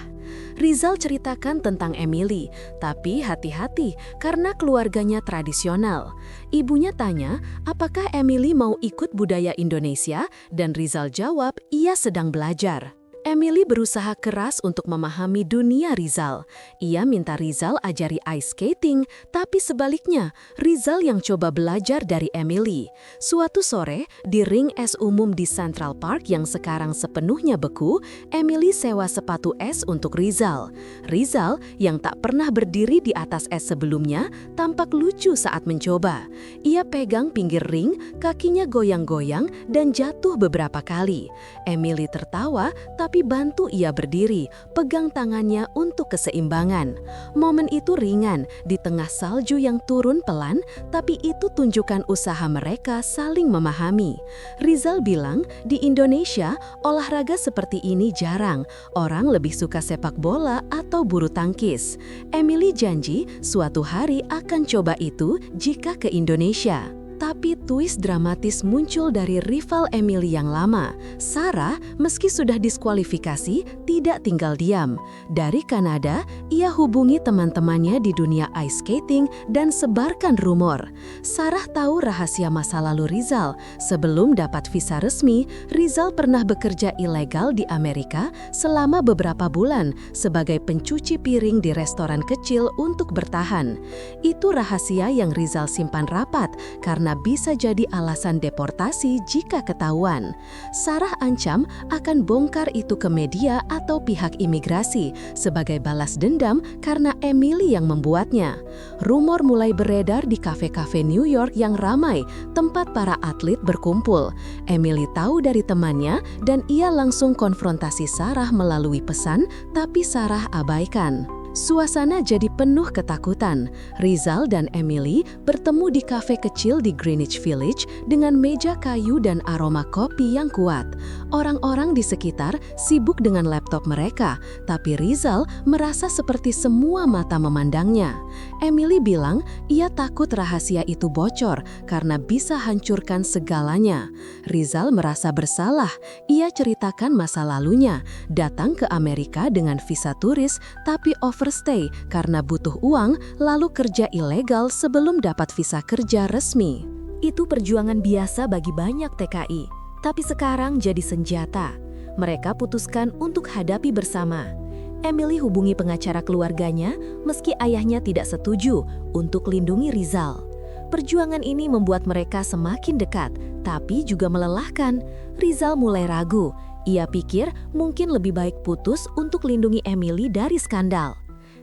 Speaker 1: Rizal ceritakan tentang Emily, tapi hati-hati karena keluarganya tradisional. Ibunya tanya, apakah Emily mau ikut budaya Indonesia? Dan Rizal jawab, ia sedang belajar. Emily berusaha keras untuk memahami dunia Rizal. Ia minta Rizal ajari ice skating, tapi sebaliknya, Rizal yang coba belajar dari Emily. Suatu sore, di ring es umum di Central Park yang sekarang sepenuhnya beku, Emily sewa sepatu es untuk Rizal. Rizal, yang tak pernah berdiri di atas es sebelumnya, tampak lucu saat mencoba. Ia pegang pinggir ring, kakinya goyang-goyang, dan jatuh beberapa kali. Emily tertawa, tapi bantu ia berdiri, pegang tangannya untuk keseimbangan. Momen itu ringan, di tengah salju yang turun pelan, tapi itu tunjukkan usaha mereka saling memahami. Rizal bilang, di Indonesia, olahraga seperti ini jarang. Orang lebih suka sepak bola atau bulu tangkis. Emily janji, suatu hari akan coba itu jika ke Indonesia. Tapi twist dramatis muncul dari rival Emily yang lama. Sarah, meski sudah diskualifikasi, tidak tinggal diam. Dari Kanada, ia hubungi teman-temannya di dunia ice skating dan sebarkan rumor. Sarah tahu rahasia masa lalu Rizal. Sebelum dapat visa resmi, Rizal pernah bekerja ilegal di Amerika selama beberapa bulan sebagai pencuci piring di restoran kecil untuk bertahan. Itu rahasia yang Rizal simpan rapat karena bisa jadi alasan deportasi jika ketahuan. Sarah ancam akan bongkar itu ke media atau pihak imigrasi sebagai balas dendam karena Emily yang membuatnya. Rumor mulai beredar di kafe-kafe New York yang ramai, tempat para atlet berkumpul. Emily tahu dari temannya dan ia langsung konfrontasi Sarah melalui pesan, tapi Sarah abaikan. Suasana jadi penuh ketakutan. Rizal dan Emily bertemu di kafe kecil di Greenwich Village dengan meja kayu dan aroma kopi yang kuat. Orang-orang di sekitar sibuk dengan laptop mereka, tapi Rizal merasa seperti semua mata memandangnya. Emily bilang ia takut rahasia itu bocor karena bisa hancurkan segalanya. Rizal merasa bersalah. Ia ceritakan masa lalunya, datang ke Amerika dengan visa turis tapi overstay karena butuh uang, lalu kerja ilegal sebelum dapat visa kerja resmi. Itu perjuangan biasa bagi banyak TKI, tapi sekarang jadi senjata. Mereka putuskan untuk hadapi bersama. Emily hubungi pengacara keluarganya meski ayahnya tidak setuju untuk lindungi Rizal. Perjuangan ini membuat mereka semakin dekat, tapi juga melelahkan. Rizal mulai ragu. Ia pikir mungkin lebih baik putus untuk lindungi Emily dari skandal.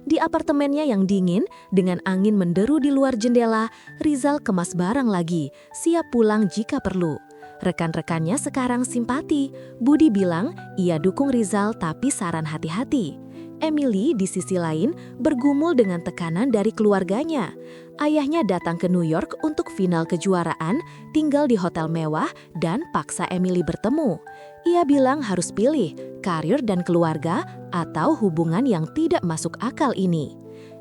Speaker 1: Di apartemennya yang dingin, dengan angin menderu di luar jendela, Rizal kemas barang lagi, siap pulang jika perlu. Rekan-rekannya sekarang simpati. Budi bilang ia dukung Rizal tapi saran hati-hati. Emily di sisi lain bergumul dengan tekanan dari keluarganya. Ayahnya datang ke New York untuk final kejuaraan, tinggal di hotel mewah, dan paksa Emily bertemu. Ia bilang harus pilih, karir dan keluarga, atau hubungan yang tidak masuk akal ini.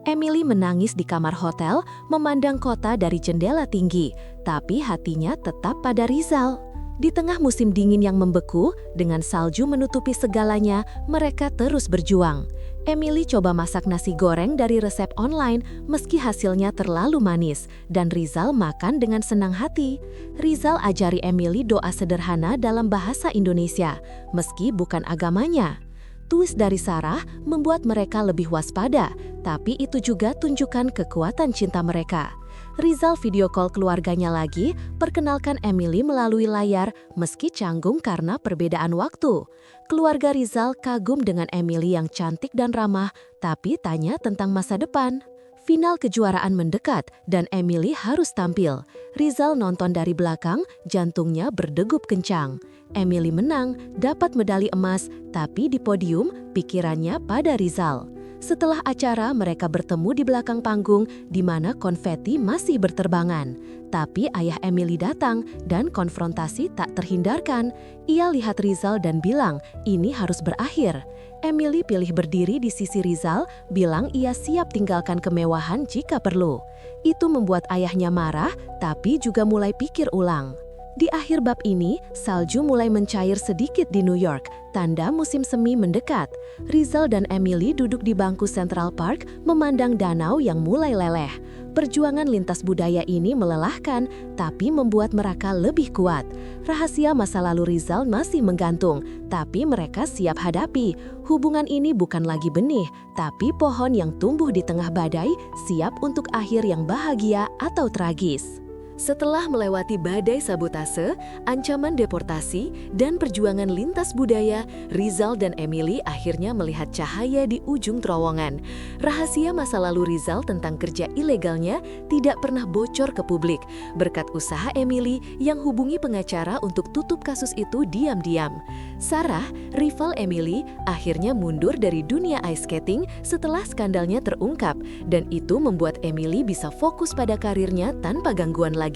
Speaker 1: Emily menangis di kamar hotel, memandang kota dari jendela tinggi, tapi hatinya tetap pada Rizal. Di tengah musim dingin yang membeku, dengan salju menutupi segalanya, mereka terus berjuang. Emily coba masak nasi goreng dari resep online meski hasilnya terlalu manis, dan Rizal makan dengan senang hati. Rizal ajari Emily doa sederhana dalam bahasa Indonesia, meski bukan agamanya. Twist dari Sarah membuat mereka lebih waspada, tapi itu juga tunjukkan kekuatan cinta mereka. Rizal video call keluarganya lagi, perkenalkan Emily melalui layar meski canggung karena perbedaan waktu. Keluarga Rizal kagum dengan Emily yang cantik dan ramah, tapi tanya tentang masa depan. Final kejuaraan mendekat dan Emily harus tampil. Rizal nonton dari belakang, jantungnya berdegup kencang. Emily menang, dapat medali emas, tapi di podium pikirannya pada Rizal. Setelah acara, mereka bertemu di belakang panggung di mana konfeti masih berterbangan. Tapi ayah Emily datang dan konfrontasi tak terhindarkan. Ia lihat Rizal dan bilang, ini harus berakhir. Emily pilih berdiri di sisi Rizal, bilang ia siap tinggalkan kemewahan jika perlu. Itu membuat ayahnya marah, tapi juga mulai pikir ulang. Di akhir bab ini, salju mulai mencair sedikit di New York, tanda musim semi mendekat. Rizal dan Emily duduk di bangku Central Park memandang danau yang mulai leleh. Perjuangan lintas budaya ini melelahkan, tapi membuat mereka lebih kuat. Rahasia masa lalu Rizal masih menggantung, tapi mereka siap hadapi. Hubungan ini bukan lagi benih, tapi pohon yang tumbuh di tengah badai, siap untuk akhir yang bahagia atau tragis. Setelah melewati badai sabotase, ancaman deportasi, dan perjuangan lintas budaya, Rizal dan Emily akhirnya melihat cahaya di ujung terowongan. Rahasia masa lalu Rizal tentang kerja ilegalnya tidak pernah bocor ke publik, berkat usaha Emily yang hubungi pengacara untuk tutup kasus itu diam-diam. Sarah, rival Emily, akhirnya mundur dari dunia ice skating setelah skandalnya terungkap, dan itu membuat Emily bisa fokus pada karirnya tanpa gangguan lagi.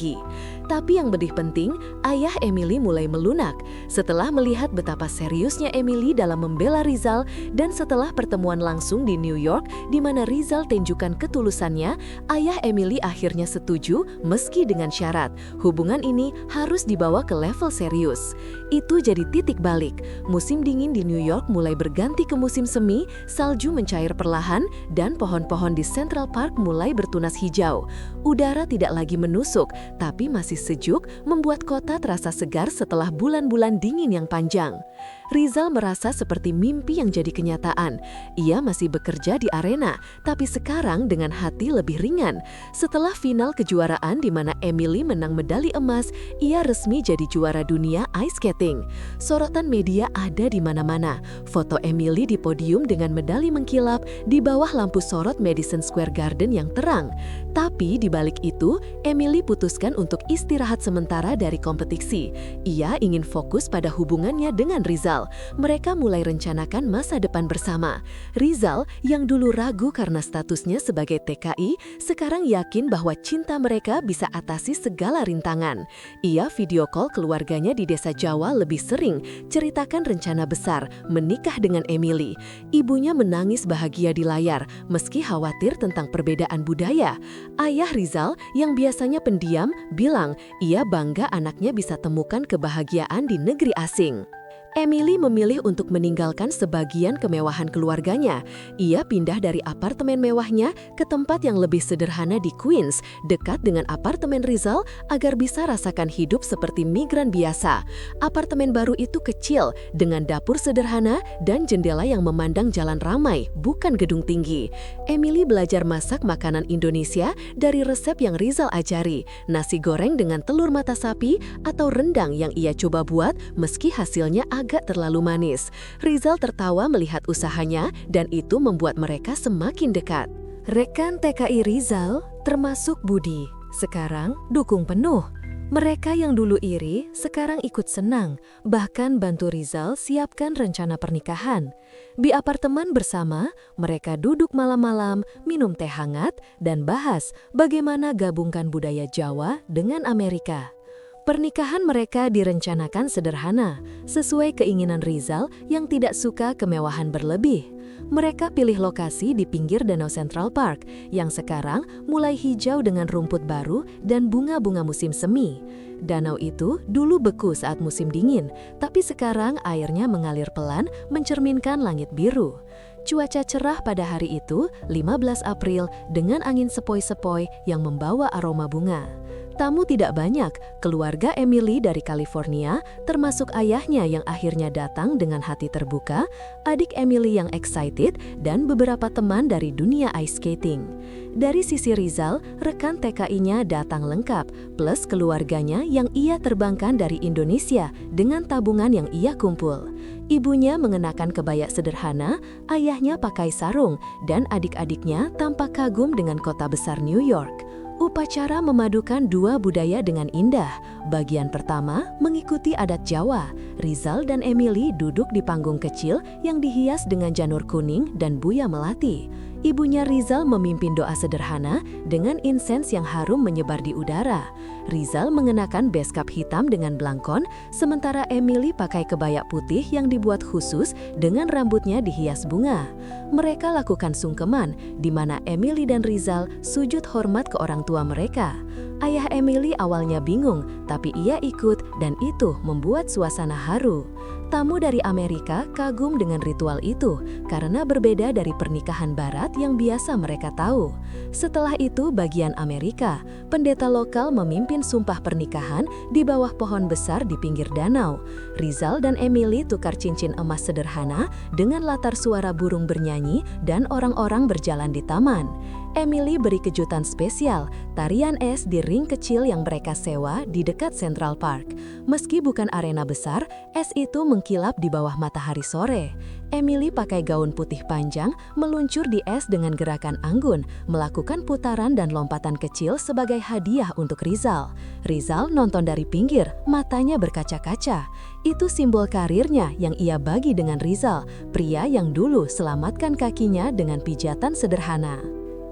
Speaker 1: Tapi yang lebih penting, ayah Emily mulai melunak. Setelah melihat betapa seriusnya Emily dalam membela Rizal dan setelah pertemuan langsung di New York di mana Rizal tunjukkan ketulusannya, ayah Emily akhirnya setuju meski dengan syarat. Hubungan ini harus dibawa ke level serius. Itu jadi titik balik. Musim dingin di New York mulai berganti ke musim semi, salju mencair perlahan, dan pohon-pohon di Central Park mulai bertunas hijau. Udara tidak lagi menusuk, tapi masih sejuk, membuat kota terasa segar setelah bulan-bulan dingin yang panjang. Rizal merasa seperti mimpi yang jadi kenyataan. Ia masih bekerja di arena, tapi sekarang dengan hati lebih ringan. Setelah final kejuaraan di mana Emily menang medali emas, ia resmi jadi juara dunia ice skating. Sorotan media ada di mana-mana. Foto Emily di podium dengan medali mengkilap di bawah lampu sorot Madison Square Garden yang terang. Tapi di balik itu, Emily putuskan untuk istirahat sementara dari kompetisi. Ia ingin fokus pada hubungannya dengan Rizal. Mereka mulai rencanakan masa depan bersama. Rizal, yang dulu ragu karena statusnya sebagai TKI, sekarang yakin bahwa cinta mereka bisa atasi segala rintangan. Ia video call keluarganya di desa Jawa lebih sering, ceritakan rencana besar, menikah dengan Emily. Ibunya menangis bahagia di layar, meski khawatir tentang perbedaan budaya. Ayah Rizal, yang biasanya pendiam, bilang ia bangga anaknya bisa temukan kebahagiaan di negeri asing. Emily memilih untuk meninggalkan sebagian kemewahan keluarganya. Ia pindah dari apartemen mewahnya ke tempat yang lebih sederhana di Queens, dekat dengan apartemen Rizal agar bisa rasakan hidup seperti migran biasa. Apartemen baru itu kecil, dengan dapur sederhana dan jendela yang memandang jalan ramai, bukan gedung tinggi. Emily belajar masak makanan Indonesia dari resep yang Rizal ajari, nasi goreng dengan telur mata sapi atau rendang yang ia coba buat meski hasilnya agak terlalu manis. Rizal tertawa melihat usahanya dan itu membuat mereka semakin dekat. Rekan TKI Rizal, termasuk Budi, sekarang dukung penuh. Mereka yang dulu iri, sekarang ikut senang, bahkan bantu Rizal siapkan rencana pernikahan. Di apartemen bersama, mereka duduk malam-malam, minum teh hangat, dan bahas bagaimana gabungkan budaya Jawa dengan Amerika. Pernikahan mereka direncanakan sederhana, sesuai keinginan Rizal yang tidak suka kemewahan berlebih. Mereka pilih lokasi di pinggir Danau Central Park, yang sekarang mulai hijau dengan rumput baru dan bunga-bunga musim semi. Danau itu dulu beku saat musim dingin, tapi sekarang airnya mengalir pelan, mencerminkan langit biru. Cuaca cerah pada hari itu, 15 April, dengan angin sepoi-sepoi yang membawa aroma bunga. Tamu tidak banyak, keluarga Emily dari California, termasuk ayahnya yang akhirnya datang dengan hati terbuka, adik Emily yang excited, dan beberapa teman dari dunia ice skating. Dari sisi Rizal, rekan TKI-nya datang lengkap, plus keluarganya yang ia terbangkan dari Indonesia dengan tabungan yang ia kumpul. Ibunya mengenakan kebaya sederhana, ayahnya pakai sarung, dan adik-adiknya tampak kagum dengan kota besar New York. Upacara memadukan dua budaya dengan indah. Bagian pertama mengikuti adat Jawa, Rizal dan Emily duduk di panggung kecil yang dihias dengan janur kuning dan buya melati. Ibunya Rizal memimpin doa sederhana dengan insens yang harum menyebar di udara. Rizal mengenakan beskap hitam dengan blangkon, sementara Emily pakai kebaya putih yang dibuat khusus dengan rambutnya dihias bunga. Mereka lakukan sungkeman, di mana Emily dan Rizal sujud hormat ke orang tua mereka. Ayah Emily awalnya bingung, tapi ia ikut dan itu membuat suasana haru. Tamu dari Amerika kagum dengan ritual itu karena berbeda dari pernikahan barat yang biasa mereka tahu. Setelah itu bagian Amerika, pendeta lokal memimpin sumpah pernikahan di bawah pohon besar di pinggir danau. Rizal dan Emily tukar cincin emas sederhana dengan latar suara burung bernyanyi dan orang-orang berjalan di taman. Emily beri kejutan spesial, tarian es di ring kecil yang mereka sewa di dekat Central Park. Meski bukan arena besar, es itu mengkilap di bawah matahari sore. Emily pakai gaun putih panjang, meluncur di es dengan gerakan anggun, melakukan putaran dan lompatan kecil sebagai hadiah untuk Rizal. Rizal nonton dari pinggir, matanya berkaca-kaca. Itu simbol karirnya yang ia bagi dengan Rizal, pria yang dulu selamatkan kakinya dengan pijatan sederhana.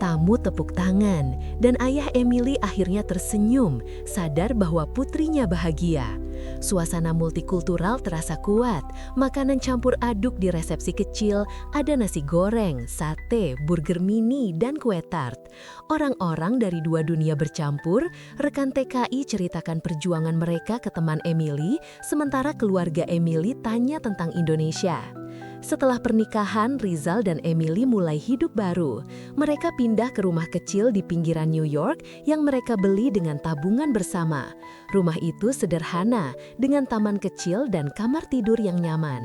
Speaker 1: Tamu tepuk tangan, dan ayah Emily akhirnya tersenyum, sadar bahwa putrinya bahagia. Suasana multikultural terasa kuat, makanan campur aduk di resepsi kecil, ada nasi goreng, sate, burger mini, dan kue tart. Orang-orang dari dua dunia bercampur, rekan TKI ceritakan perjuangan mereka ke teman Emily, sementara keluarga Emily tanya tentang Indonesia. Setelah pernikahan, Rizal dan Emily mulai hidup baru. Mereka pindah ke rumah kecil di pinggiran New York yang mereka beli dengan tabungan bersama. Rumah itu sederhana, dengan taman kecil dan kamar tidur yang nyaman.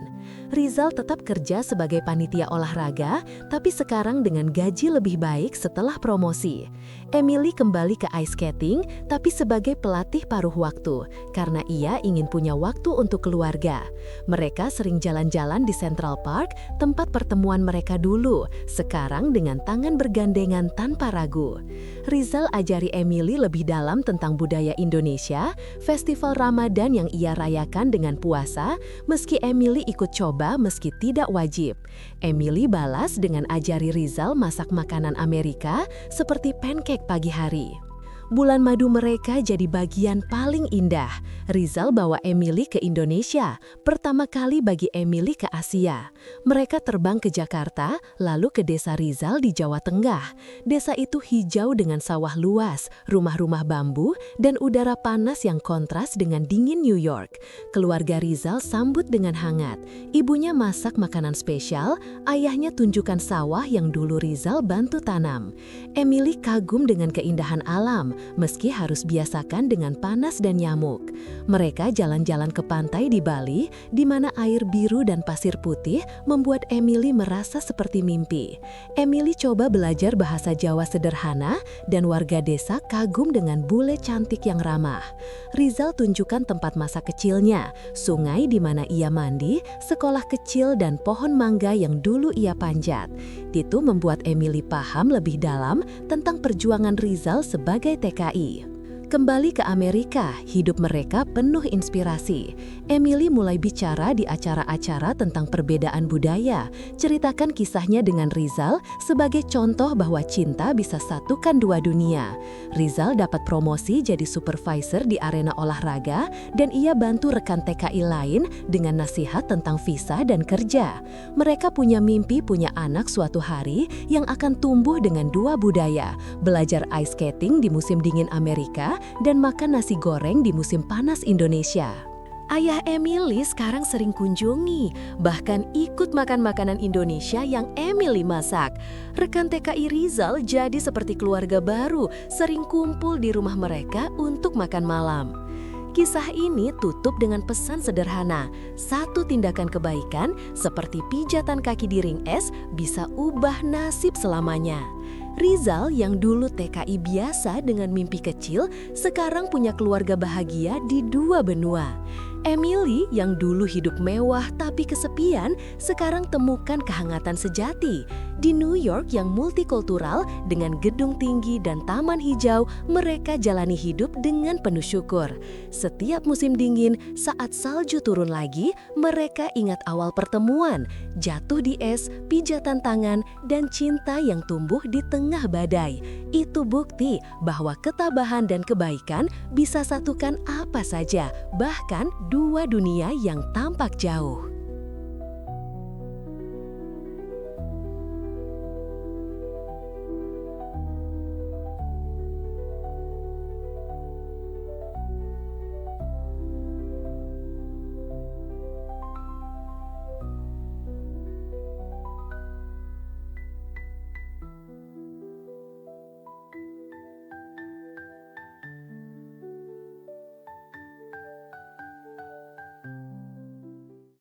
Speaker 1: Rizal tetap kerja sebagai panitia olahraga, tapi sekarang dengan gaji lebih baik setelah promosi. Emily kembali ke ice skating, tapi sebagai pelatih paruh waktu, karena ia ingin punya waktu untuk keluarga. Mereka sering jalan-jalan di Central Park, tempat pertemuan mereka dulu, sekarang dengan tangan bergandengan tanpa ragu. Rizal ajari Emily lebih dalam tentang budaya Indonesia, festival Ramadan yang ia rayakan dengan puasa, meski Emily ikut coba meski tidak wajib. Emily balas dengan ajari Rizal masak makanan Amerika seperti pancake pagi hari. Bulan madu mereka jadi bagian paling indah. Rizal bawa Emily ke Indonesia, pertama kali bagi Emily ke Asia. Mereka terbang ke Jakarta, lalu ke desa Rizal di Jawa Tengah. Desa itu hijau dengan sawah luas, rumah-rumah bambu, dan udara panas yang kontras dengan dingin New York. Keluarga Rizal sambut dengan hangat. Ibunya masak makanan spesial, ayahnya tunjukkan sawah yang dulu Rizal bantu tanam. Emily kagum dengan keindahan alam, meski harus biasakan dengan panas dan nyamuk. Mereka jalan-jalan ke pantai di Bali, di mana air biru dan pasir putih membuat Emily merasa seperti mimpi. Emily coba belajar bahasa Jawa sederhana, dan warga desa kagum dengan bule cantik yang ramah. Rizal tunjukkan tempat masa kecilnya, sungai di mana ia mandi, sekolah kecil, dan pohon mangga yang dulu ia panjat. Itu membuat Emily paham lebih dalam tentang perjuangan Rizal sebagai TKI. Kembali ke Amerika, hidup mereka penuh inspirasi. Emily mulai bicara di acara-acara tentang perbedaan budaya, ceritakan kisahnya dengan Rizal sebagai contoh bahwa cinta bisa satukan dua dunia. Rizal dapat promosi jadi supervisor di arena olahraga, dan ia bantu rekan TKI lain dengan nasihat tentang visa dan kerja. Mereka punya mimpi punya anak suatu hari yang akan tumbuh dengan dua budaya, belajar ice skating di musim dingin Amerika, dan makan nasi goreng di musim panas Indonesia. Ayah Emily sekarang sering kunjungi, bahkan ikut makan makanan Indonesia yang Emily masak. Rekan TKI Rizal jadi seperti keluarga baru, sering kumpul di rumah mereka untuk makan malam. Kisah ini tutup dengan pesan sederhana, satu tindakan kebaikan seperti pijatan kaki di ring es bisa ubah nasib selamanya. Rizal yang dulu TKI biasa dengan mimpi kecil, sekarang punya keluarga bahagia di dua benua. Emily yang dulu hidup mewah tapi kesepian, sekarang temukan kehangatan sejati. Di New York yang multikultural dengan gedung tinggi dan taman hijau, mereka jalani hidup dengan penuh syukur. Setiap musim dingin, saat salju turun lagi, mereka ingat awal pertemuan, jatuh di es, pijatan tangan, dan cinta yang tumbuh di tengah badai. Itu bukti bahwa ketabahan dan kebaikan bisa satukan apa saja, bahkan dua dunia yang tampak jauh.